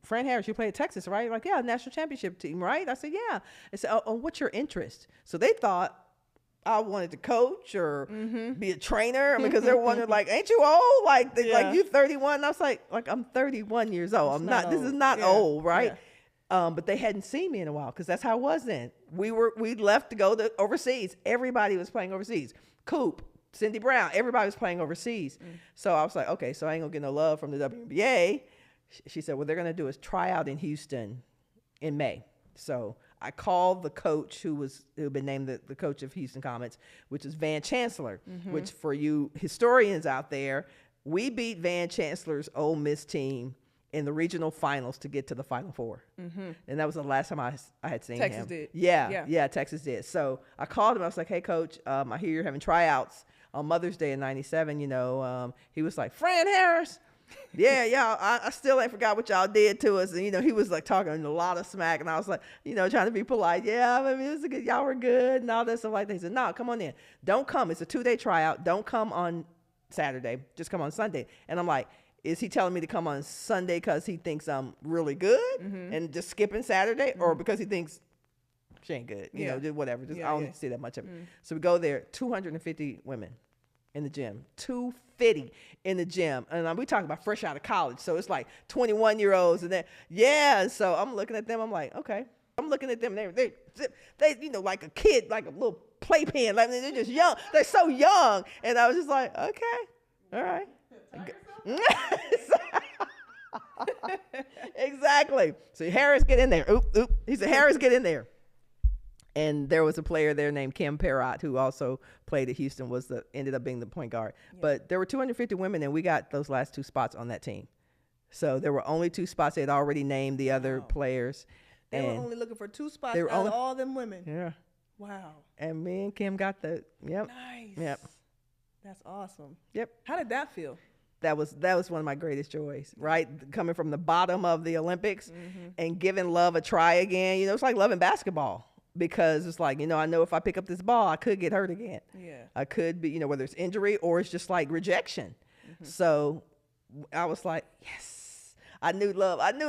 [SPEAKER 1] Fran Harris, you play at Texas, right? Like, yeah, national championship team, right? I said, yeah. They said, oh, what's your interest? So they thought I wanted to coach or be a trainer, because they're wondering, like, ain't you old? Like, like you 31? And I was like, I'm 31 years old. I'm not. This is not old, right? Yeah. But they hadn't seen me in a while, because that's how it was then. We left to go overseas. Everybody was playing overseas. Coop, Cindy Brown, everybody was playing overseas. So I was like, okay, so I ain't gonna get no love from the WNBA. She said, what they're gonna do is try out in Houston in May. So I called the coach who had been named the coach of Houston Comets, which is Van Chancellor, which, for you historians out there, we beat Van Chancellor's Ole Miss team in the regional finals to get to the Final Four. And that was the last time I had seen him.
[SPEAKER 2] Texas did.
[SPEAKER 1] Yeah, Texas did. So I called him. I was like, hey, coach, I hear you're having tryouts on Mother's Day in 97. You know, he was like, Fran Harris. Yeah, I still ain't forgot what y'all did to us. And, you know, he was like talking a lot of smack. And I was like, you know, trying to be polite. Yeah, I mean, it was good. Y'all were good and all that stuff like that. He said, no, come on in. Don't come. It's a 2-day tryout. Don't come on Saturday. Just come on Sunday. And I'm like, is he telling me to come on Sunday because he thinks I'm really good and just skipping Saturday, or because he thinks she ain't good? You know, just whatever. Just I don't see that much of it. So we go there, 250 women in the gym, 250 in the gym. And we talking about fresh out of college. So it's like 21-year-olds and then, so I'm looking at them. I'm like, okay, I'm looking at them. They like a kid, like a little playpen. Like they're just young. They're so young. And I was just like, okay, all right. Exactly. So Harris, get in there. Oop. He said, Harris, get in there. And there was a player there named Kim Perrott who also played at Houston, ended up being the point guard. Yeah. But there were 250 women, and we got those last 2 spots on that team. So there were only 2 spots. They had already named the other players.
[SPEAKER 2] They were only looking for 2 spots out of all them women.
[SPEAKER 1] Yeah.
[SPEAKER 2] Wow.
[SPEAKER 1] And me and Kim got the, yep.
[SPEAKER 2] Nice.
[SPEAKER 1] Yep.
[SPEAKER 2] That's awesome.
[SPEAKER 1] Yep.
[SPEAKER 2] How did that feel?
[SPEAKER 1] That was one of my greatest joys, right? Coming from the bottom of the Olympics and giving love a try again. You know, it's like loving basketball. Because it's like, I know if I pick up this ball, I could get hurt again. Yeah. I could be, whether it's injury or it's just like rejection. So I was like, yes, I knew love. I knew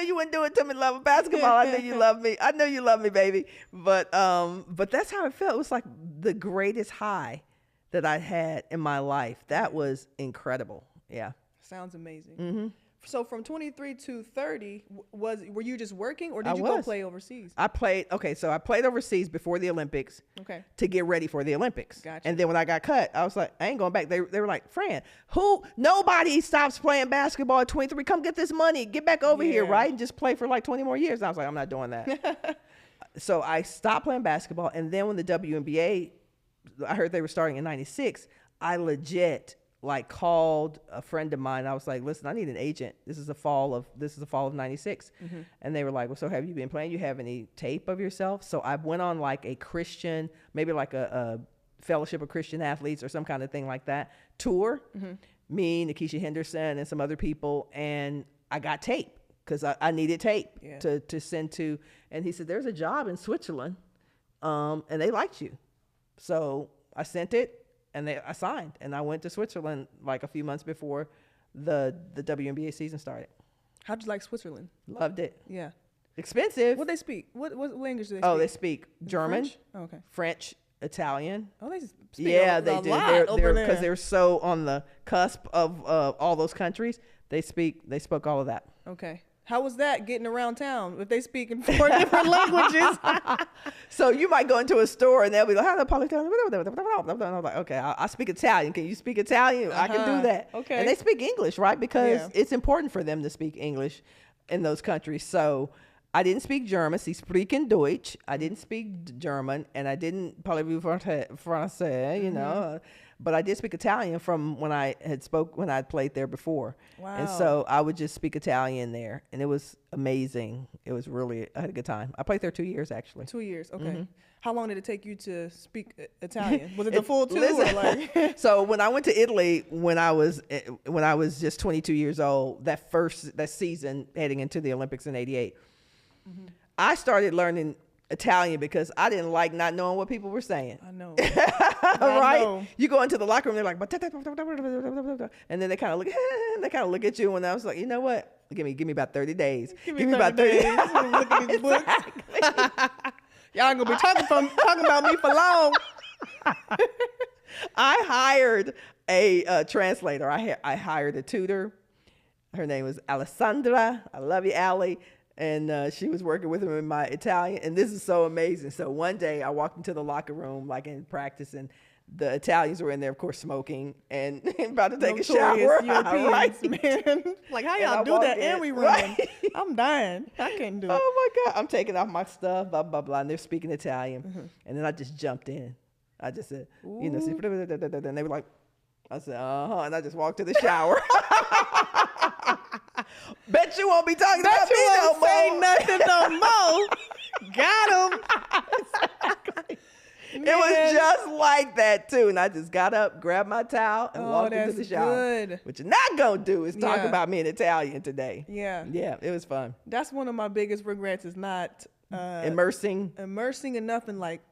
[SPEAKER 1] you wouldn't do it to me, love of basketball. I knew you loved me. I knew you loved me, baby. But that's how it felt. It was like the greatest high that I had in my life. That was incredible. Yeah.
[SPEAKER 2] Sounds amazing. So from 23 to 30, were you just working, or did you go play overseas?
[SPEAKER 1] I played overseas before the Olympics to get ready for the Olympics.
[SPEAKER 2] Gotcha.
[SPEAKER 1] And then when I got cut, I was like, I ain't going back. They were like, Fran, nobody stops playing basketball at 23. Come get this money. Get back over here, right? And just play for like 20 more years. And I was like, I'm not doing that. So I stopped playing basketball. And then when the WNBA, I heard they were starting in 96, I legit called a friend of mine. I was like, listen, I need an agent. This is the fall of 96. And they were like, well, so have you been playing? You have any tape of yourself? So I went on like a Christian, maybe like a Fellowship of Christian Athletes or some kind of thing like that tour. Me, Nikisha Henderson, and some other people. And I got tape because I needed tape to send to. And he said, there's a job in Switzerland and they liked you. So I sent it. And I signed, and I went to Switzerland like a few months before the WNBA season started.
[SPEAKER 2] How'd you like Switzerland?
[SPEAKER 1] Loved it.
[SPEAKER 2] Yeah.
[SPEAKER 1] expensive.
[SPEAKER 2] What they speak? What language do they speak?
[SPEAKER 1] Oh, they speak German,
[SPEAKER 2] French? Oh, okay.
[SPEAKER 1] French, Italian.
[SPEAKER 2] Oh, they speak
[SPEAKER 1] Yeah, they
[SPEAKER 2] a
[SPEAKER 1] do.
[SPEAKER 2] lot over there.
[SPEAKER 1] Because they're so on the cusp of all those countries. They spoke all of that.
[SPEAKER 2] Okay. How was that getting around town if they speak in 4 different languages?
[SPEAKER 1] So you might go into a store and they'll be like, "How the Italian?" I'm like, "Okay, I speak Italian. Can you speak Italian? I can do that."
[SPEAKER 2] Okay.
[SPEAKER 1] And they speak English, right? Because it's important for them to speak English in those countries. So I didn't speak German. Sie sprechen Deutsch. I didn't speak German, and I didn't parler français, you know. But I did speak Italian from when I played there before. Wow. And so I would just speak Italian there, and it was amazing. I had a good time. I played there 2 years, actually.
[SPEAKER 2] 2 years, okay. Mm-hmm. How long did it take you to speak Italian? Was it the full 2 or like?
[SPEAKER 1] So when I went to Italy, when I was just 22 years old, that season heading into the Olympics in '88, I started learning Italian because I didn't like not knowing what people were saying.
[SPEAKER 2] I know.
[SPEAKER 1] Right? I know. You go into the locker room, they're like, and then they kind of look at you, and I was like, you know what? Give me about 30 days. Give me about 30 days.
[SPEAKER 2] Look at these books. Y'all ain't gonna be talking about me for long.
[SPEAKER 1] I hired a translator. I hired a tutor. Her name was Alessandra. I love you, Allie. And she was working with him in my Italian. And this is so amazing. So one day I walked into the locker room, like in practice, and the Italians were in there, of course, smoking and about to take a shower.
[SPEAKER 2] Europeans,
[SPEAKER 1] right?
[SPEAKER 2] Man. Like, how y'all do that and we running? Right? I'm dying. I can't do it.
[SPEAKER 1] Oh, my God. I'm taking off my stuff, blah, blah, blah. And they're speaking Italian. And then I just jumped in. I just said, you know, and they were like, I said, and I just walked to the shower. Bet you won't be talking about me no more.
[SPEAKER 2] Say nothing no more. Got him.
[SPEAKER 1] Exactly. It was just like that too, and I just got up, grabbed my towel, and walked into the shower. Good. What you're not gonna do is talk about me in Italian today. Yeah, it was fun.
[SPEAKER 2] That's one of my biggest regrets is not
[SPEAKER 1] immersing
[SPEAKER 2] enough in like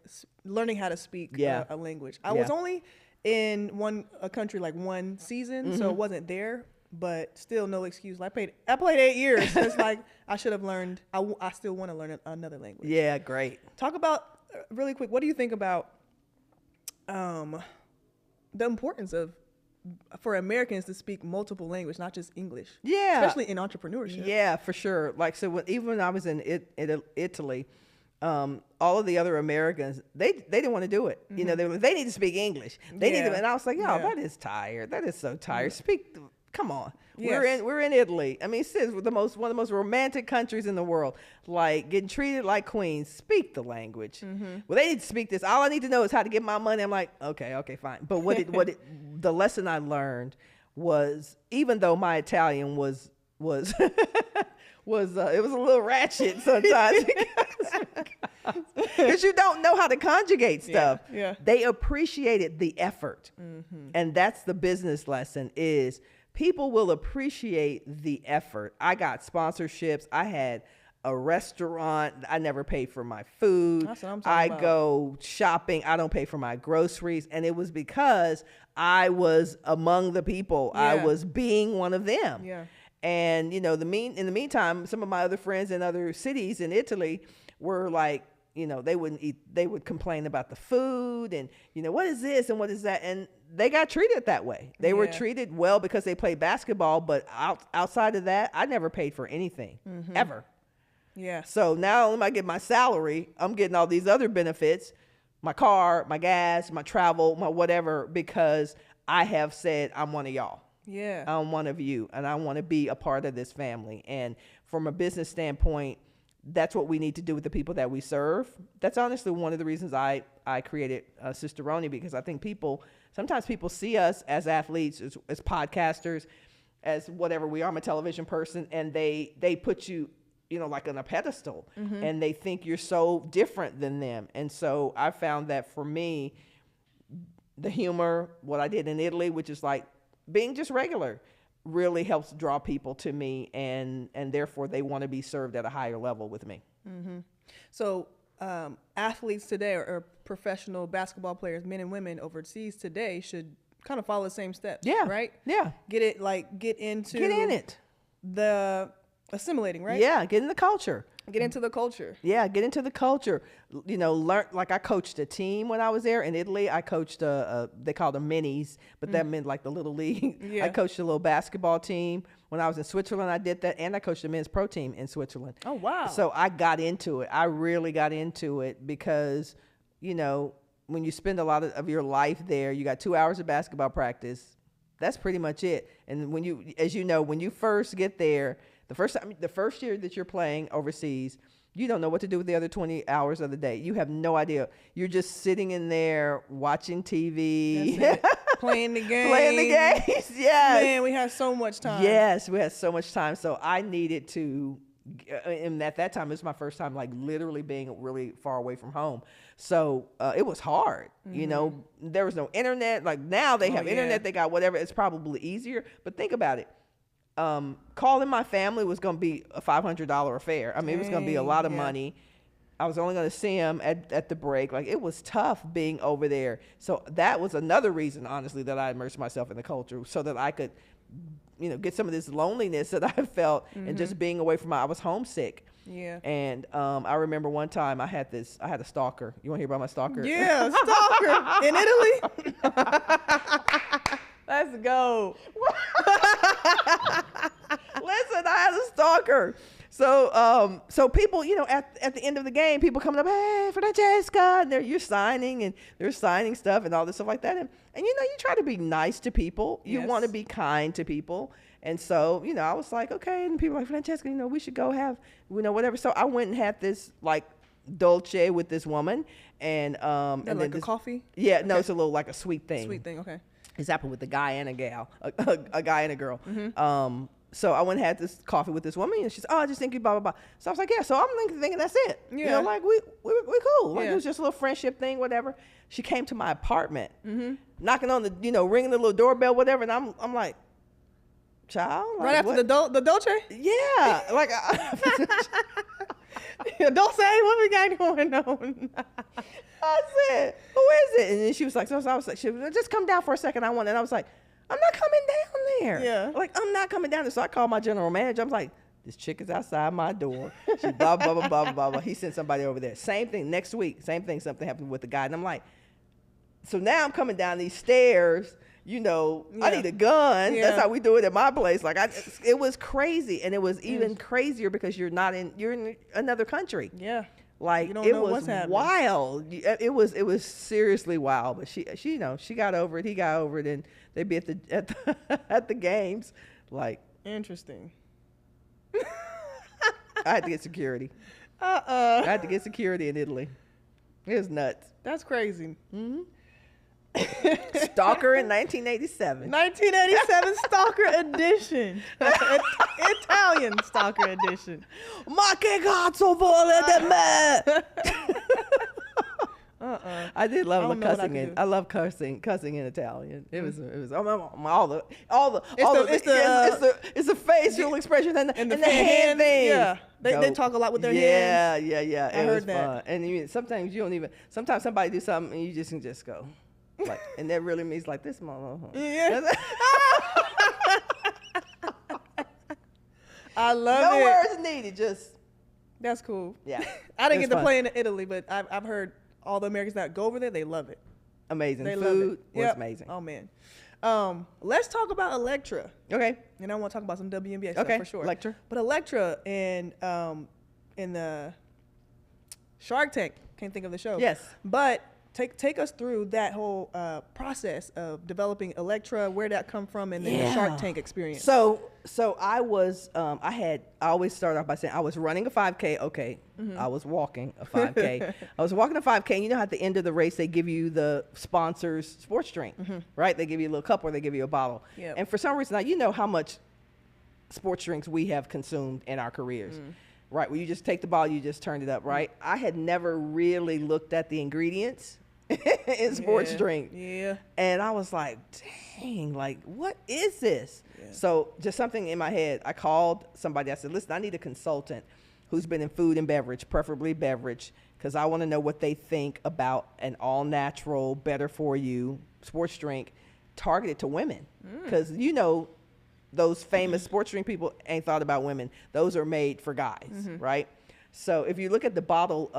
[SPEAKER 2] learning how to speak a language. I was only in a country like one season, so it wasn't there. But still, no excuse. I played 8 years. So it's like I should have learned. I still want to learn another language.
[SPEAKER 1] Yeah, great.
[SPEAKER 2] Talk about really quick. What do you think about the importance of for Americans to speak multiple language, not just English.
[SPEAKER 1] Yeah.
[SPEAKER 2] Especially in entrepreneurship.
[SPEAKER 1] Yeah, for sure. Like, so even when I was in Italy, all of the other Americans, they didn't want to do it. You know, they need to speak English. They need to, and I was like, that is tired. That is so tired. Come on.
[SPEAKER 2] Yes.
[SPEAKER 1] We're in Italy. I mean, it's one of the most romantic countries in the world. Like, getting treated like queens. Speak the language. Well, they need to speak this. All I need to know is how to get my money. I'm like, okay, fine. But the lesson I learned was, even though my Italian was it was a little ratchet sometimes because you don't know how to conjugate stuff.
[SPEAKER 2] Yeah.
[SPEAKER 1] They appreciated the effort, and that's the business lesson is people will appreciate the effort. I got sponsorships. I had a restaurant. I never paid for my food.
[SPEAKER 2] That's what I'm talking about.
[SPEAKER 1] Go shopping. I don't pay for my groceries. And it was because I was among the people. I was being one of them.
[SPEAKER 2] Yeah.
[SPEAKER 1] And, you know, in the meantime, some of my other friends in other cities in Italy were like, you know, they would complain about the food and, you know, what is this and what is that? And they got treated that way. They were treated well because they played basketball, but outside of that, I never paid for anything, ever.
[SPEAKER 2] Yeah.
[SPEAKER 1] So now when I get my salary, I'm getting all these other benefits, my car, my gas, my travel, my whatever, because I have said, I'm one of y'all.
[SPEAKER 2] Yeah.
[SPEAKER 1] I'm one of you, and I want to be a part of this family. And from a business standpoint, that's what we need to do with the people that we serve. That's honestly one of the reasons I created Sisteroni, because I think sometimes people see us as athletes, as podcasters, as whatever we are. I'm a television person, and they put you, you know, like on a pedestal, and they think you're so different than them. And so I found that for me, the humor, what I did in Italy, which is like being just regular, really helps draw people to me, and therefore they want to be served at a higher level with me.
[SPEAKER 2] So athletes today, or professional basketball players, men and women overseas today, should kind of follow the same steps.
[SPEAKER 1] Yeah.
[SPEAKER 2] Right?
[SPEAKER 1] Yeah.
[SPEAKER 2] Get in it. The assimilating, right?
[SPEAKER 1] Yeah. Get in the culture.
[SPEAKER 2] Get into the culture.
[SPEAKER 1] Yeah, get into the culture. You know, learn. Like, I coached a team when I was there in Italy. I coached they called them minis, but that meant like the little league.
[SPEAKER 2] Yeah.
[SPEAKER 1] I coached a little basketball team. When I was in Switzerland, I did that, and I coached a men's pro team in Switzerland.
[SPEAKER 2] Oh, wow.
[SPEAKER 1] So I got into it. I really got into it because, you know, when you spend a lot of your life there, you got 2 hours of basketball practice. That's pretty much it. And when you first get there, the first year that you're playing overseas, you don't know what to do with the other 20 hours of the day. You have no idea. You're just sitting in there watching TV.
[SPEAKER 2] Playing the game.
[SPEAKER 1] Playing the games, yes.
[SPEAKER 2] Man, we had so much time.
[SPEAKER 1] Yes, we had so much time. So I needed to, and at that time, it was my first time like literally being really far away from home. So it was hard. You know, there was no internet. Like, now they have internet, they got whatever. It's probably easier. But think about it. Calling my family was going to be a $500 affair. I mean, it was going to be a lot of money. I was only going to see them at the break. Like, it was tough being over there. So that was another reason, honestly, that I immersed myself in the culture, so that I could, you know, get some of this loneliness that I felt and just being away from I was homesick.
[SPEAKER 2] Yeah.
[SPEAKER 1] And I remember one time I had a stalker. You want to hear about my stalker?
[SPEAKER 2] Yeah, stalker in Italy. Let's go.
[SPEAKER 1] Listen, I had a stalker. So people, you know, at the end of the game, people coming up, hey, Francesca, and you're signing, and they're signing stuff and all this stuff like that. And you know, you try to be nice to people. You want to be kind to people. And so, you know, I was like, okay. And people were like, Francesca, you know, we should go have, you know, whatever. So I went and had this like dolce with this woman, and
[SPEAKER 2] and
[SPEAKER 1] then
[SPEAKER 2] like a coffee.
[SPEAKER 1] Yeah, no, it's a little like a sweet thing.
[SPEAKER 2] Sweet thing, okay.
[SPEAKER 1] It's happened with a guy and a gal, a guy and a girl. So I went and had this coffee with this woman, and she's, oh, I just think you blah, blah, blah. So I was like, yeah. So I'm thinking that's it.
[SPEAKER 2] Yeah.
[SPEAKER 1] You know, like we cool. Like, it was just a little friendship thing, whatever. She came to my apartment, knocking on the, you know, ringing the little doorbell, whatever. And I'm like, child? Like,
[SPEAKER 2] right after
[SPEAKER 1] what?
[SPEAKER 2] the Dolce?
[SPEAKER 1] Yeah. Like,
[SPEAKER 2] Don't say what we got going on.
[SPEAKER 1] I said, who is it? And then she was like, she was like, just come down for a second. And I was like, I'm not coming down there.
[SPEAKER 2] Yeah.
[SPEAKER 1] Like, I'm not coming down there. So I called my general manager. I was like, this chick is outside my door. She blah, blah, blah, blah, blah, blah. He sent somebody over there. Same thing next week. Same thing. Something happened with the guy. And I'm like, so now I'm coming down these stairs you know, I
[SPEAKER 2] Yeah.
[SPEAKER 1] need a gun.
[SPEAKER 2] Yeah.
[SPEAKER 1] That's how we do it at my place. Like it was crazy. And it was even crazier because you're in another country.
[SPEAKER 2] Yeah.
[SPEAKER 1] Like
[SPEAKER 2] You don't
[SPEAKER 1] it
[SPEAKER 2] know
[SPEAKER 1] was
[SPEAKER 2] what's happening.
[SPEAKER 1] wild. It was seriously wild. But she you know, she got over it. He got over it, and they'd be at the games. Like
[SPEAKER 2] Interesting.
[SPEAKER 1] I had to get security. I had to get security in Italy. It was nuts.
[SPEAKER 2] That's crazy.
[SPEAKER 1] Stalker in 1987.
[SPEAKER 2] 1987 Stalker Edition. Italian Stalker Edition.
[SPEAKER 1] Ma che cazzo vuole da me? I did love
[SPEAKER 2] I don't know what I
[SPEAKER 1] cussing
[SPEAKER 2] could
[SPEAKER 1] in.
[SPEAKER 2] do.
[SPEAKER 1] I love cussing in Italian. It was it's the facial expression and the hand thing.
[SPEAKER 2] Yeah, they talk a lot with their hands.
[SPEAKER 1] Yeah.
[SPEAKER 2] I
[SPEAKER 1] It
[SPEAKER 2] heard
[SPEAKER 1] was
[SPEAKER 2] that.
[SPEAKER 1] fun. And sometimes you don't even. Sometimes somebody do something and you just can just go, like, and that really means like this, motherfucker.
[SPEAKER 2] Yeah. I love
[SPEAKER 1] No
[SPEAKER 2] it.
[SPEAKER 1] words needed. Just
[SPEAKER 2] That's cool.
[SPEAKER 1] yeah.
[SPEAKER 2] I didn't
[SPEAKER 1] It was
[SPEAKER 2] get to
[SPEAKER 1] fun.
[SPEAKER 2] play in Italy, but I've heard all the Americans that go over there, they love it.
[SPEAKER 1] Amazing.
[SPEAKER 2] They
[SPEAKER 1] Food
[SPEAKER 2] love it.
[SPEAKER 1] was
[SPEAKER 2] Yep.
[SPEAKER 1] amazing.
[SPEAKER 2] Oh man. Let's talk about Electra.
[SPEAKER 1] Okay.
[SPEAKER 2] And I want to talk about some WNBA stuff
[SPEAKER 1] Okay.
[SPEAKER 2] for sure.
[SPEAKER 1] Electra.
[SPEAKER 2] But Electra in the Shark Tank, can't think of the show.
[SPEAKER 1] Yes.
[SPEAKER 2] But take us through that whole process of developing Electra, where that come from, and then the Shark Tank experience.
[SPEAKER 1] So I was I always start off by saying I was running a 5K. Okay. I was walking a 5K. I was walking a 5K. And you know how at the end of the race they give you the sponsors sports drink, right? They give you a little cup or they give you a bottle.
[SPEAKER 2] Yep.
[SPEAKER 1] And for some reason, now you know how much sports drinks we have consumed in our careers. Right, where you just take the bottle, you just turn it up, right? I had never really looked at the ingredients in sports drink.
[SPEAKER 2] Yeah.
[SPEAKER 1] And I was like, dang, like, what is this?
[SPEAKER 2] Yeah.
[SPEAKER 1] So just something in my head, I called somebody. I said, listen, I need a consultant who's been in food and beverage, preferably beverage, because I want to know what they think about an all-natural, better-for-you sports drink targeted to women. Because, you know, those famous sports drink people ain't thought about women. Those are made for guys, right? So if you look at the bottle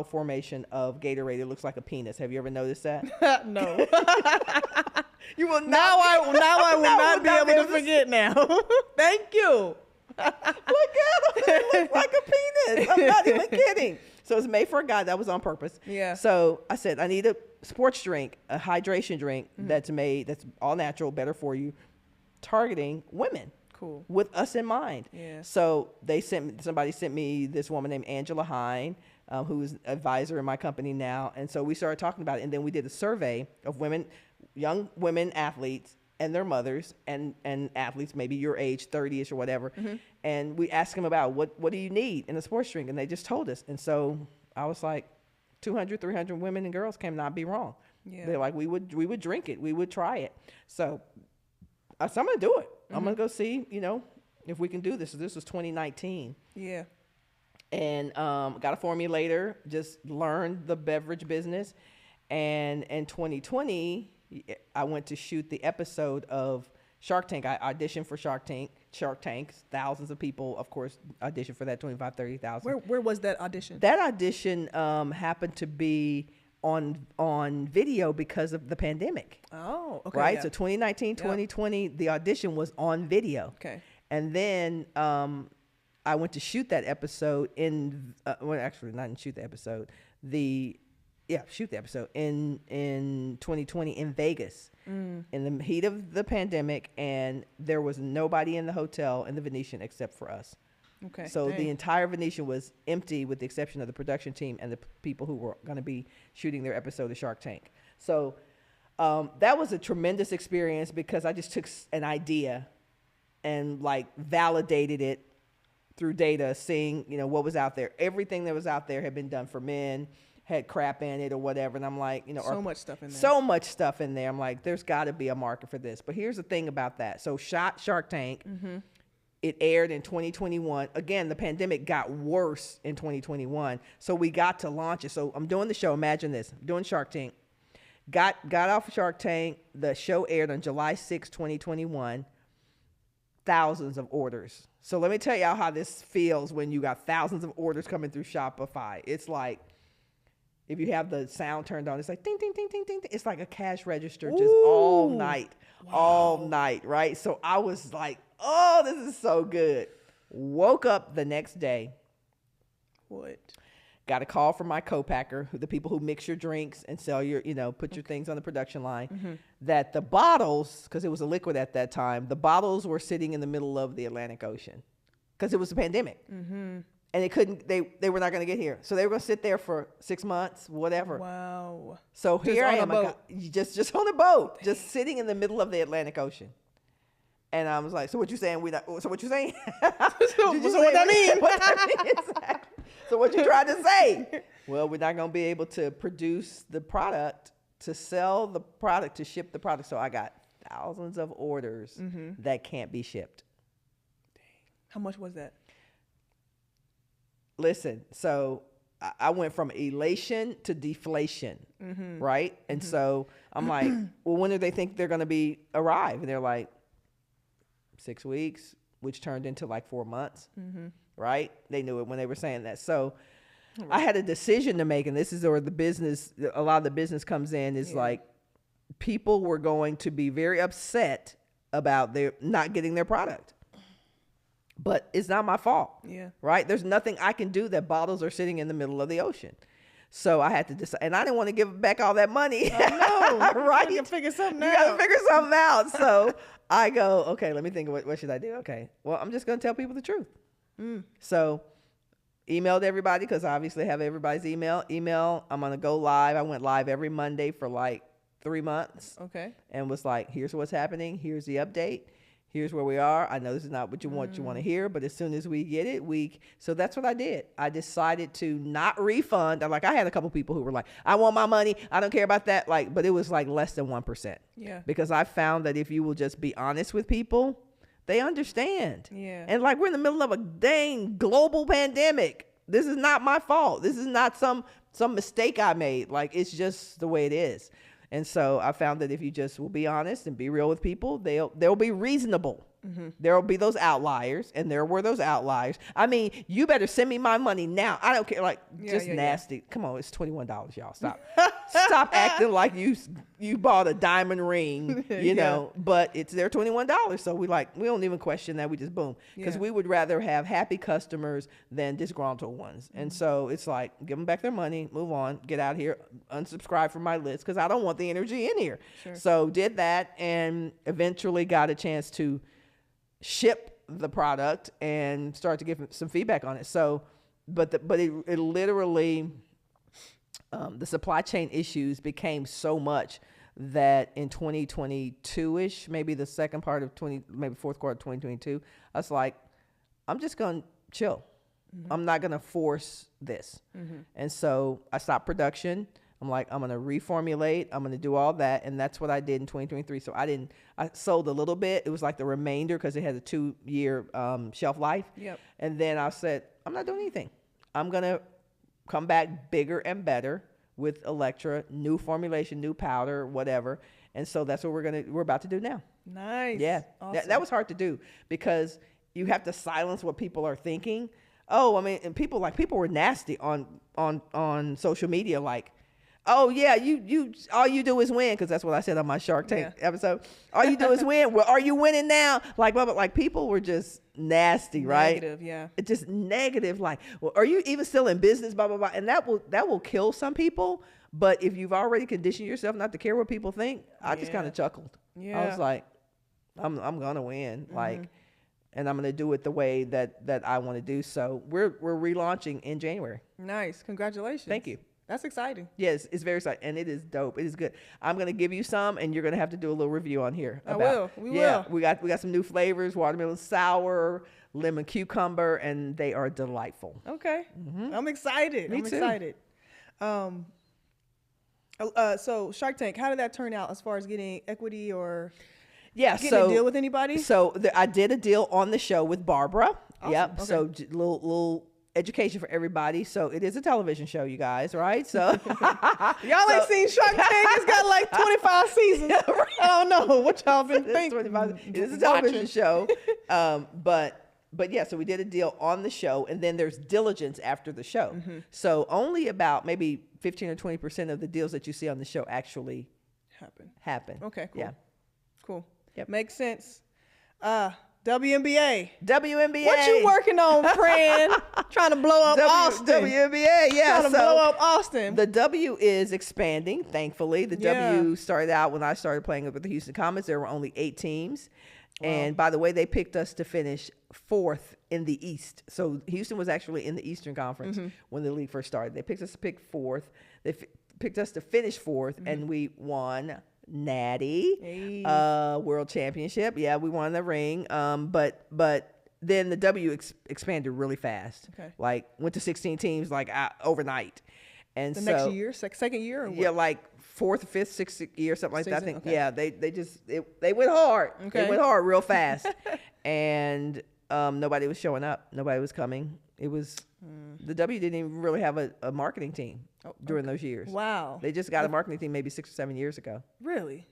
[SPEAKER 1] formation of Gatorade, it looks like a penis. Have you ever noticed that?
[SPEAKER 2] No.
[SPEAKER 1] You will not.
[SPEAKER 2] now I will not be able to
[SPEAKER 1] see.
[SPEAKER 2] forget now. Thank you.
[SPEAKER 1] Look at him. It looks like a penis. I'm not even kidding. So it's made for a guy. That was on purpose.
[SPEAKER 2] Yeah.
[SPEAKER 1] So I said, I need a sports drink, a hydration drink that's all natural, better for you, targeting women.
[SPEAKER 2] Cool.
[SPEAKER 1] With us in mind.
[SPEAKER 2] Yeah.
[SPEAKER 1] So somebody sent me this woman named Angela Hine, who's an advisor in my company now. And so we started talking about it. And then we did a survey of young women athletes and their mothers and athletes, maybe your age, 30-ish or whatever. And we asked them about what do you need in a sports drink? And they just told us. And so I was like, 200, 300 women and girls cannot be wrong.
[SPEAKER 2] Yeah.
[SPEAKER 1] They're like, we would drink it. We would try it. So I said, I'm going to do it. I'm going to go see, if we can do this. So this was 2019.
[SPEAKER 2] Yeah.
[SPEAKER 1] And got a formulator, just learned the beverage business. And in 2020, I went to shoot the episode of Shark Tank. I auditioned for Shark Tank. Thousands of people, of course, auditioned for that, 25, 30,000.
[SPEAKER 2] Where was that audition?
[SPEAKER 1] That audition happened to be on video because of the pandemic.
[SPEAKER 2] Oh, okay.
[SPEAKER 1] Right?
[SPEAKER 2] Yeah.
[SPEAKER 1] So 2019, 2020, the audition was on video.
[SPEAKER 2] Okay.
[SPEAKER 1] And then I went to shoot that episode actually not shoot the episode. Shoot the episode in 2020 in Vegas in the heat of the pandemic, and there was nobody in the hotel in the Venetian except for us.
[SPEAKER 2] Okay.
[SPEAKER 1] So
[SPEAKER 2] Dang.
[SPEAKER 1] the entire Venetian was empty with the exception of the production team and the people who were going to be shooting their episode of Shark Tank. So that was a tremendous experience because I just took an idea and like validated it through data, seeing, what was out there. Everything that was out there had been done for men, had crap in it or whatever. And I'm like,
[SPEAKER 2] so much stuff in there.
[SPEAKER 1] So much stuff in there. I'm like, there's got to be a market for this. But here's the thing about that. So Shark Tank, it aired in 2021. Again, the pandemic got worse in 2021. So we got to launch it. So I'm doing the show. Imagine this. I'm doing Shark Tank. Got off Shark Tank. The show aired on July 6, 2021. Thousands of orders. So let me tell y'all how this feels when you got thousands of orders coming through Shopify. It's like if you have the sound turned on, it's like ding, ding, ding, ding, ding. It's like a cash register just all night, right? So I was like, oh, this is so good. Woke up the next day.
[SPEAKER 2] What?
[SPEAKER 1] Got a call from my co-packer, the people who mix your drinks and sell your, put your things on the production line, that the bottles, because it was a liquid at that time, the bottles were sitting in the middle of the Atlantic Ocean because it was a pandemic. And they were not going to get here. So they were going to sit there for 6 months, whatever.
[SPEAKER 2] Wow.
[SPEAKER 1] So
[SPEAKER 2] Just
[SPEAKER 1] here I
[SPEAKER 2] on
[SPEAKER 1] am,
[SPEAKER 2] a boat.
[SPEAKER 1] just on a boat, just sitting in the middle of the Atlantic Ocean. And I was like, so what you saying? So what you saying?
[SPEAKER 2] So what that mean?
[SPEAKER 1] What that mean? So what you trying to say? Well, we're not going to be able to produce the product, to sell the product, to ship the product. So I got thousands of orders that can't be shipped.
[SPEAKER 2] How much was that?
[SPEAKER 1] Listen, so I went from elation to deflation, right? And so I'm like, well, when do they think they're going to be arrive? And they're like, 6 weeks, which turned into like 4 months, right? They knew it when they were saying that. So I had a decision to make, and this is where the business, a lot of the business comes in, is like people were going to be very upset about their not getting their product. But it's not my fault, right? There's nothing I can do that bottles are sitting in the middle of the ocean. So I had to decide, and I didn't want to give back all that money.
[SPEAKER 2] Oh, no.
[SPEAKER 1] Right?
[SPEAKER 2] You got to figure something out.
[SPEAKER 1] You got to figure something out. So I go, okay, let me think of what should I do? Okay, well, I'm just going to tell people the truth. So emailed everybody, because I obviously have everybody's email. I'm going to go live. I went live every Monday for like 3 months.
[SPEAKER 2] Okay.
[SPEAKER 1] And was like, here's what's happening. Here's the update. Here's where we are. I know this is not what you want to hear, but as soon as we get it, so that's what I did. I decided to not refund. I had a couple people who were like, I want my money. I don't care about that. But it was like less than 1%.
[SPEAKER 2] Yeah.
[SPEAKER 1] Because I found that if you will just be honest with people, they understand.
[SPEAKER 2] Yeah.
[SPEAKER 1] And we're in the middle of a dang global pandemic. This is not my fault. This is not some mistake I made. It's just the way it is. And so I found that if you just will be honest and be real with people, they'll be reasonable. There will be those outliers, and there were those outliers. I mean, you better send me my money now. I don't care. Nasty. Come on, it's $21, y'all. Stop. Stop acting like you bought a diamond ring, you know. But it's their $21, so we don't even question that. We just boom, because we would rather have happy customers than disgruntled ones. And so it's like, give them back their money, move on, get out of here, unsubscribe from my list, because I don't want the energy in here. Sure. So did that, and eventually got a chance to ship the product and start to give some feedback on it. So, but it literally, the supply chain issues became so much that in 2022-ish, maybe the second part of maybe fourth quarter of 2022, I was like, I'm just going to chill. I'm not going to force this. And so I stopped production. I'm like, I'm going to reformulate. I'm going to do all that. And that's what I did in 2023. So I sold a little bit. It was like the remainder, because it has a 2-year shelf life. Yep. And then I said, I'm not doing anything. I'm going to come back bigger and better with Electra, new formulation, new powder, whatever. And so that's what we're about to do now.
[SPEAKER 2] Nice.
[SPEAKER 1] Yeah.
[SPEAKER 2] Awesome.
[SPEAKER 1] That was hard to do, because you have to silence what people are thinking. Oh, I mean, and people were nasty on social media, oh yeah, you all you do is win, because that's what I said on my Shark Tank episode. All you do is win. Well, are you winning now? People were just nasty, right?
[SPEAKER 2] Negative, yeah.
[SPEAKER 1] It's just negative. Well, are you even still in business? Blah blah blah. And that will kill some people. But if you've already conditioned yourself not to care what people think, I just kind of chuckled. Yeah. I was like, I'm gonna win. And I'm gonna do it the way that I want to do. So we're relaunching in January.
[SPEAKER 2] Nice, congratulations.
[SPEAKER 1] Thank you.
[SPEAKER 2] That's exciting.
[SPEAKER 1] Yes, it's very exciting, and it is dope. It is good. I'm gonna give you some, and you're gonna have to do a little review on here.
[SPEAKER 2] We will.
[SPEAKER 1] We got some new flavors: watermelon sour, lemon cucumber, and they are delightful.
[SPEAKER 2] Okay, I'm excited.
[SPEAKER 1] Me too.
[SPEAKER 2] Excited. So Shark Tank, how did that turn out as far as getting equity or getting a deal with anybody?
[SPEAKER 1] So I did a deal on the show with Barbara.
[SPEAKER 2] Awesome.
[SPEAKER 1] Yep.
[SPEAKER 2] Okay.
[SPEAKER 1] So little education for everybody. So it is a television show, you guys, right? So
[SPEAKER 2] y'all ain't seen Shark Tank. It's got 25 seasons. Yeah, right. I don't know what y'all been thinking.
[SPEAKER 1] It is a television show. But but yeah, so we did a deal on the show, and then there's diligence after the show. So only about maybe 15 or 20% of the deals that you see on the show actually happen.
[SPEAKER 2] Okay, cool.
[SPEAKER 1] Yeah.
[SPEAKER 2] Cool.
[SPEAKER 1] Yep.
[SPEAKER 2] Makes sense. WNBA.
[SPEAKER 1] WNBA.
[SPEAKER 2] What you working on, Fran? Trying to blow up Austin.
[SPEAKER 1] WNBA, yeah.
[SPEAKER 2] Trying to blow up Austin.
[SPEAKER 1] The W is expanding, thankfully. The W started out when I started playing with the Houston Comets. There were only 8 teams. Wow. And by the way, they picked us to finish 4th in the East. So Houston was actually in the Eastern Conference when the league first started. They picked us to pick 4th. They picked us to finish 4th, and we won Natty World Championship. Yeah, we won the ring. But then the W expanded really fast. Okay. Like went to 16 teams like overnight. And
[SPEAKER 2] next year, second year, or what?
[SPEAKER 1] Yeah, like 4th, 5th, 6th year, something like that. I think.
[SPEAKER 2] Okay.
[SPEAKER 1] Yeah, they went hard.
[SPEAKER 2] Okay.
[SPEAKER 1] They went hard real fast, and nobody was showing up. Nobody was coming. It was the W didn't even really have a marketing team during those years.
[SPEAKER 2] Wow.
[SPEAKER 1] They just got a marketing team maybe 6 or 7 years ago.
[SPEAKER 2] Really?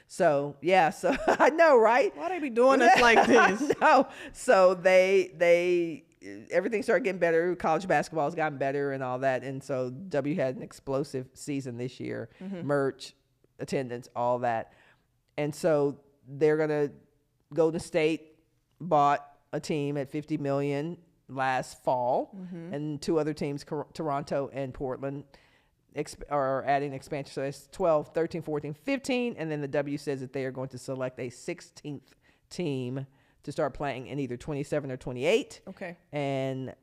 [SPEAKER 1] So yeah, so I know, right?
[SPEAKER 2] Why they be doing us like this?
[SPEAKER 1] No. So they everything started getting better. College basketball has gotten better and all that, and so W had an explosive season this year. Merch, attendance, all that, and so they're gonna Golden State bought a team at $50 million last fall, and 2 other teams, Toronto and Portland, are adding expansion. So it's 12, 13, 14, 15, and then the W says that they are going to select a 16th team to start playing in either 27 or 28.
[SPEAKER 2] Okay.
[SPEAKER 1] And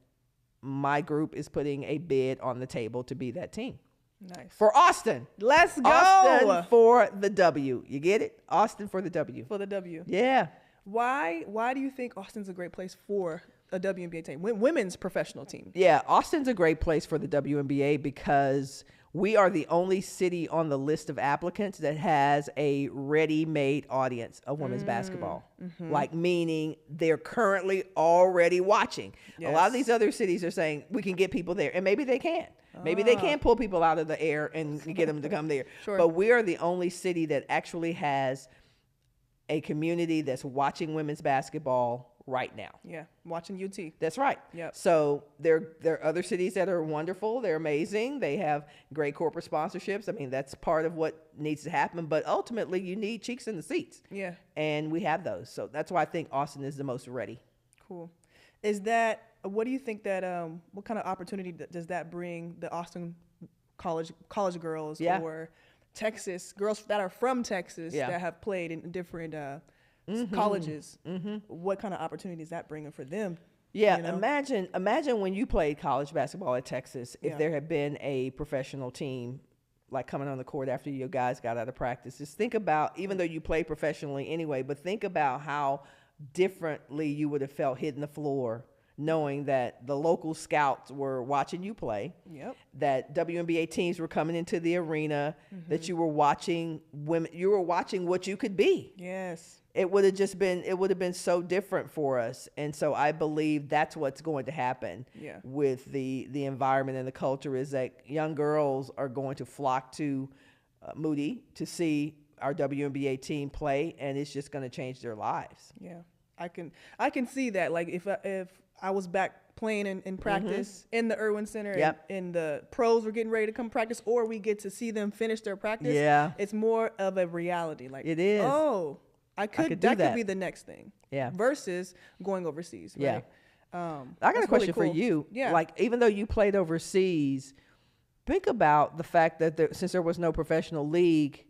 [SPEAKER 1] my group is putting a bid on the table to be that team.
[SPEAKER 2] Nice.
[SPEAKER 1] For Austin.
[SPEAKER 2] Let's go.
[SPEAKER 1] Austin for the W. You get it? Austin for the W.
[SPEAKER 2] For the W.
[SPEAKER 1] Yeah.
[SPEAKER 2] Why do you think Austin's a great place for a WNBA team, women's professional team?
[SPEAKER 1] Yeah, Austin's a great place for the WNBA because we are the only city on the list of applicants that has a ready-made audience of women's basketball. Like, meaning they're currently already watching. Yes. A lot of these other cities are saying we can get people there, and maybe they can. Maybe they can pull people out of the air and get them to come there.
[SPEAKER 2] Sure.
[SPEAKER 1] But we are the only city that actually has a community that's watching women's basketball right now.
[SPEAKER 2] Yeah, watching UT.
[SPEAKER 1] That's right.
[SPEAKER 2] Yep.
[SPEAKER 1] So there are other cities that are wonderful. They're amazing. They have great corporate sponsorships. I mean, that's part of what needs to happen. But ultimately, you need cheeks in the seats.
[SPEAKER 2] Yeah. And
[SPEAKER 1] we have those. So that's why I think Austin is the most ready.
[SPEAKER 2] Cool. What do you think that, what kind of opportunity does that bring the Austin college girls or Texas, girls that are from Texas that have played in different colleges? What kind of opportunities is that bringing for them?
[SPEAKER 1] Yeah, you know? Imagine when you played college basketball at Texas, if there had been a professional team like coming on the court after your guys got out of practice. Just think about, even though you played professionally anyway, but think about how differently you would have felt hitting the floor knowing that the local scouts were watching you play, that WNBA teams were coming into the arena, that you were watching women, you were watching what you could be.
[SPEAKER 2] Yes.
[SPEAKER 1] It would have been so different for us. And so I believe that's what's going to happen with the environment and the culture, is that young girls are going to flock to Moody to see our WNBA team play, and it's just going to change their lives.
[SPEAKER 2] Yeah. I can see that. Like if I was back playing in practice in the Irwin Center and the pros were getting ready to come practice, or we get to see them finish their practice. Yeah. It's more of a reality. Like, it is. Oh, that could be the next thing. Yeah. Versus going overseas. Right?
[SPEAKER 1] Yeah. I got a question for you. Yeah. Like, even though you played overseas, think about the fact that since there was no professional league,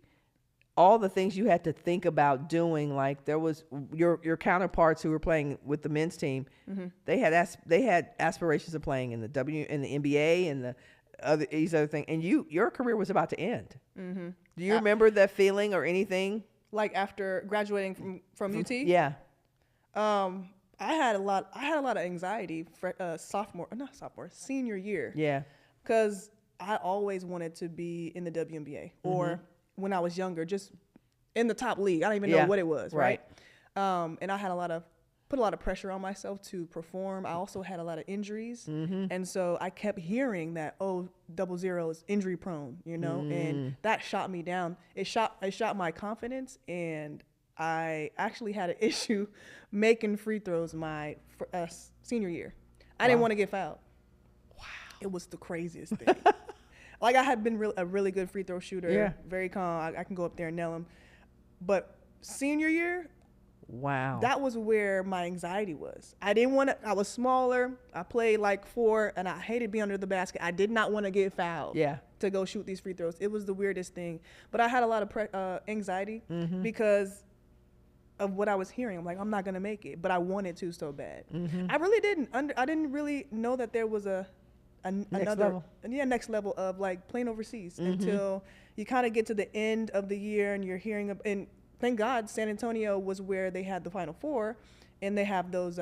[SPEAKER 1] all the things you had to think about doing, like there was your counterparts who were playing with the men's team, they had aspirations of playing in the NBA and these other things, and your career was about to end. Do you remember that feeling or anything?
[SPEAKER 2] Like after graduating from UT?
[SPEAKER 1] Yeah.
[SPEAKER 2] I had a lot of anxiety for senior year. Yeah. Because I always wanted to be in the WNBA or when I was younger, just in the top league. I don't even know what it was, right? And I had put a lot of pressure on myself to perform. I also had a lot of injuries. And so I kept hearing that, 00 is injury prone, and that shot me down. It shot my confidence, and I actually had an issue making free throws my senior year. I didn't want to get fouled. Wow. It was the craziest thing. Like, I had been a really good free throw shooter, very calm. I can go up there and nail them. But senior year,
[SPEAKER 1] wow,
[SPEAKER 2] that was where my anxiety was. I didn't want to, I was smaller. I played like 4, and I hated being under the basket. I did not want to get fouled to go shoot these free throws. It was the weirdest thing. But I had a lot of anxiety because of what I was hearing. I'm like, I'm not going to make it. But I wanted to so bad. I really didn't. I didn't really know that there was another next level of like playing overseas until you kind of get to the end of the year and you're hearing and thank God San Antonio was where they had the Final Four, and they have those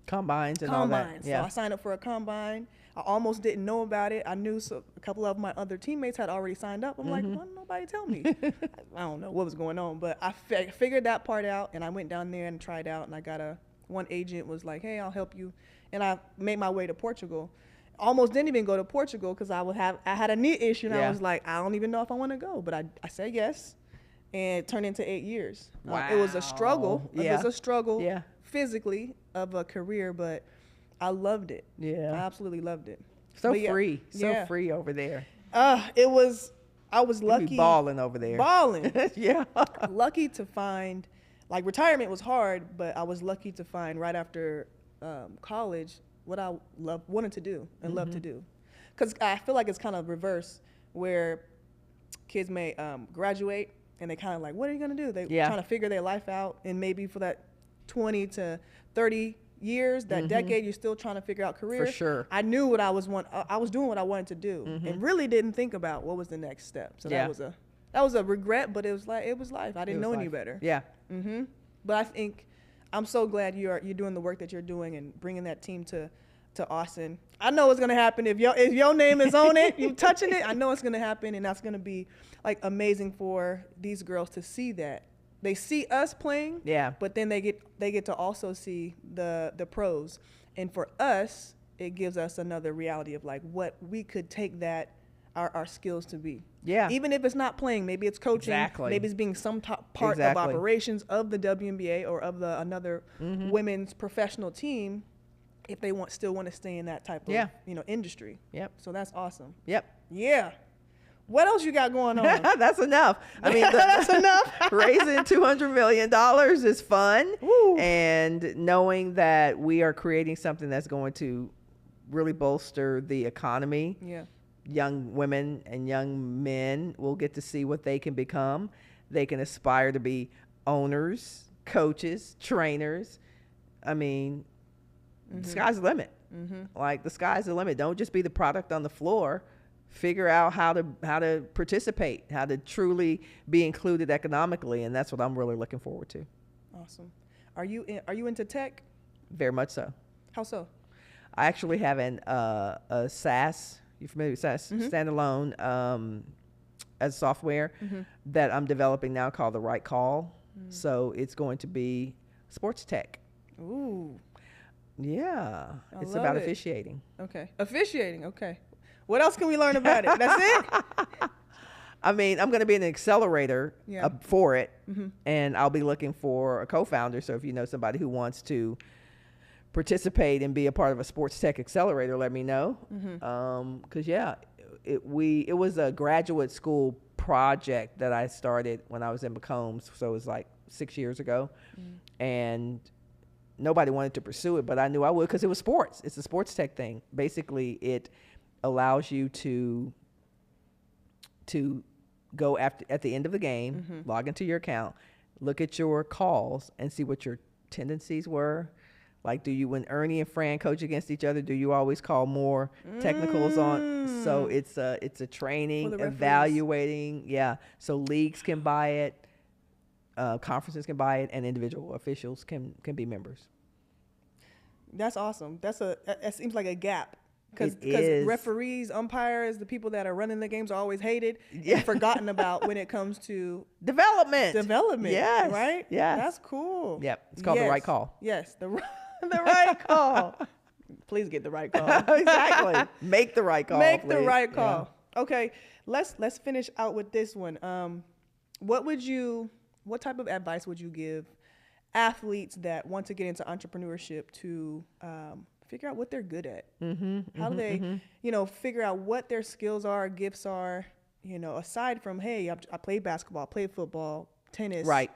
[SPEAKER 1] combines and all that.
[SPEAKER 2] So I signed up for a combine. I almost didn't know about it. I knew a couple of my other teammates had already signed up. I'm like, why didn't nobody tell me? I don't know what was going on, but I figured that part out, and I went down there and tried out, and I got one agent was like, hey, I'll help you, and I made my way to Portugal. Almost didn't even go to Portugal because I had a knee issue, and I was like, I don't even know if I want to go, but I said yes, and it turned into 8 years.
[SPEAKER 1] Wow.
[SPEAKER 2] It was a struggle.
[SPEAKER 1] Yeah.
[SPEAKER 2] It was a struggle physically of a career, but I loved it.
[SPEAKER 1] Yeah.
[SPEAKER 2] I absolutely loved it.
[SPEAKER 1] So free. So free over there.
[SPEAKER 2] I was lucky.
[SPEAKER 1] You be balling over there.
[SPEAKER 2] Balling.
[SPEAKER 1] Yeah.
[SPEAKER 2] Lucky to find, like, retirement was hard, but I was lucky to find right after college what I wanted to do and love to do. Because I feel like it's kind of reverse, where kids may graduate and they kind of like, what are you going to do? They're trying to figure their life out, and maybe for that 20 to 30 years, that decade, you're still trying to figure out career.
[SPEAKER 1] For sure.
[SPEAKER 2] I knew what I was doing what I wanted to do, and really didn't think about what was the next step. So that was a regret, but it was life. I didn't know any better.
[SPEAKER 1] Yeah.
[SPEAKER 2] But I think I'm so glad you're doing the work that you're doing and bringing that team to Austin. I know it's gonna happen if your name is on it, you touching it. I know it's gonna happen, and that's gonna be like amazing for these girls to see that. They see us playing, but then they get to also see the pros, and for us, it gives us another reality of like what we could take that our skills to be. Yeah. Even if it's not playing, maybe it's coaching, maybe it's being some part of operations of the WNBA or of another women's professional team, if they still want to stay in that type of industry. Yep. So that's awesome. Yep. Yeah. What else you got going on?
[SPEAKER 1] That's enough. I mean,
[SPEAKER 2] that's enough.
[SPEAKER 1] Raising $200 million is fun. Woo. And knowing that we are creating something that's going to really bolster the economy. Yeah. Young women and young men will get to see what they can become. They can aspire to be owners, coaches, trainers. I mean, the sky's the limit. Like, the sky's the limit. Don't just be the product on the floor. Figure out how to participate, how to truly be included economically, and that's what I'm really looking forward to.
[SPEAKER 2] Awesome. Are you into tech?
[SPEAKER 1] Very much so.
[SPEAKER 2] How so?
[SPEAKER 1] I actually have a SaaS. You familiar with SaaS? Standalone as software that I'm developing now called The Right Call. So it's going to be sports tech. Ooh. Yeah. It's about officiating.
[SPEAKER 2] Okay. Officiating. Okay. What else can we learn about it? That's it?
[SPEAKER 1] I mean, I'm going to be an accelerator for it, and I'll be looking for a co-founder. So if you know somebody who wants to participate and be a part of a sports tech accelerator, let me know. Because, it was a graduate school project that I started when I was in McCombs. So it was like 6 years ago. And nobody wanted to pursue it, but I knew I would because it was sports. It's a sports tech thing. Basically, it allows you to go at the end of the game, log into your account, look at your calls, and see what your tendencies were. Like, when Ernie and Fran coach against each other, do you always call more technicals on? So it's a training, evaluating. Yeah. So leagues can buy it, conferences can buy it, and individual officials can be members.
[SPEAKER 2] That's awesome. It seems like a gap. Because referees, umpires, the people that are running the games are always hated and forgotten about when it comes to
[SPEAKER 1] development.
[SPEAKER 2] Yes. Right?
[SPEAKER 1] Yes.
[SPEAKER 2] That's cool.
[SPEAKER 1] Yep. It's called The Right Call.
[SPEAKER 2] Yes. The right call. Please get the right call.
[SPEAKER 1] Exactly. Make the right call.
[SPEAKER 2] Make the right call. Yeah. Okay. Let's finish out with this one. What would you what type of advice would you give athletes that want to get into entrepreneurship to figure out what they're good at? How do they, you know, figure out what their skills are, gifts are, you know, aside from, hey, I played basketball, played football, tennis.
[SPEAKER 1] Right.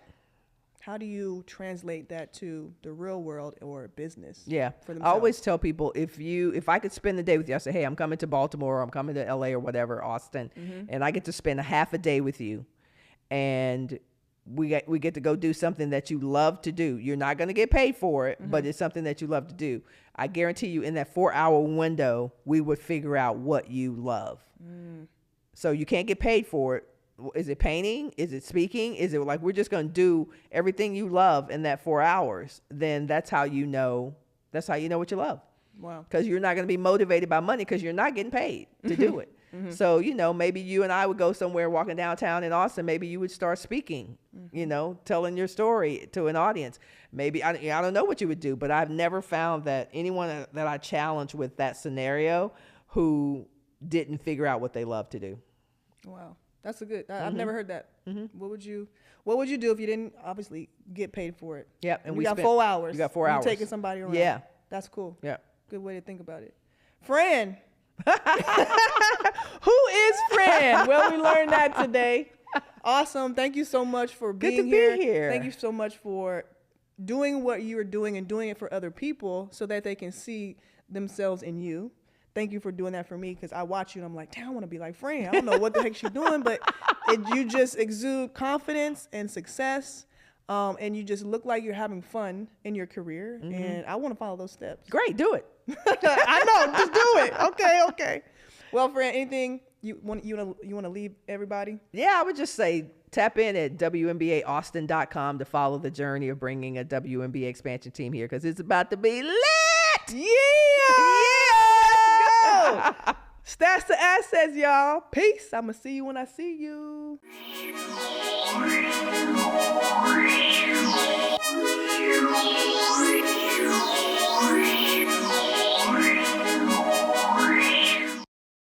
[SPEAKER 2] How do you translate that to the real world or business?
[SPEAKER 1] Yeah.
[SPEAKER 2] For
[SPEAKER 1] I
[SPEAKER 2] themselves?
[SPEAKER 1] always tell people, if I could spend the day with you, I say, hey, I'm coming to Baltimore, or I'm coming to LA or whatever, Austin, and I get to spend a half a day with you, and we get to go do something that you love to do. You're not going to get paid for it, but it's something that you love to do. I guarantee you, in that 4-hour window, we would figure out what you love. So you can't get paid for it. Is it painting? Is it speaking? Is it like we're just going to do everything you love in that 4 hours? Then that's how you know what you love.
[SPEAKER 2] Wow.
[SPEAKER 1] Because you're not going to be motivated by money because you're not getting paid to do it. So, you know, maybe you and I would go somewhere walking downtown in Austin. Maybe you would start speaking, you know, telling your story to an audience. Maybe, I don't know what you would do, but I've never found that anyone that I challenge with that scenario who didn't figure out what they love to do.
[SPEAKER 2] Wow. That's a good, I've never heard that. What would you do if you didn't obviously get paid for it?
[SPEAKER 1] Yep. And
[SPEAKER 2] we got 4 hours.
[SPEAKER 1] You got 4 hours.
[SPEAKER 2] You're taking somebody around.
[SPEAKER 1] Yeah.
[SPEAKER 2] That's cool.
[SPEAKER 1] Yeah.
[SPEAKER 2] Good way to think about it. Fran.
[SPEAKER 1] Who is Fran? Well, we learned that today.
[SPEAKER 2] Awesome. Thank you so much for
[SPEAKER 1] Good
[SPEAKER 2] being
[SPEAKER 1] to
[SPEAKER 2] here.
[SPEAKER 1] be here.
[SPEAKER 2] Thank you so much for doing what you are doing and doing it for other people so that they can see themselves in you. Thank you for doing that for me, because I watch you and I'm like, damn, I want to be like Fran. I don't know what the heck she's doing, but you just exude confidence and success, and you just look like you're having fun in your career, and I want to follow those steps.
[SPEAKER 1] Great. Do it.
[SPEAKER 2] I know, just do it. Okay. Well, Fran, anything you want to leave everybody?
[SPEAKER 1] Yeah, I would just say tap in at WNBAAustin.com to follow the journey of bringing a WNBA expansion team here, because it's about to be lit.
[SPEAKER 2] Yeah. Stats to assets, y'all. Peace. I'm going to see you when I see you.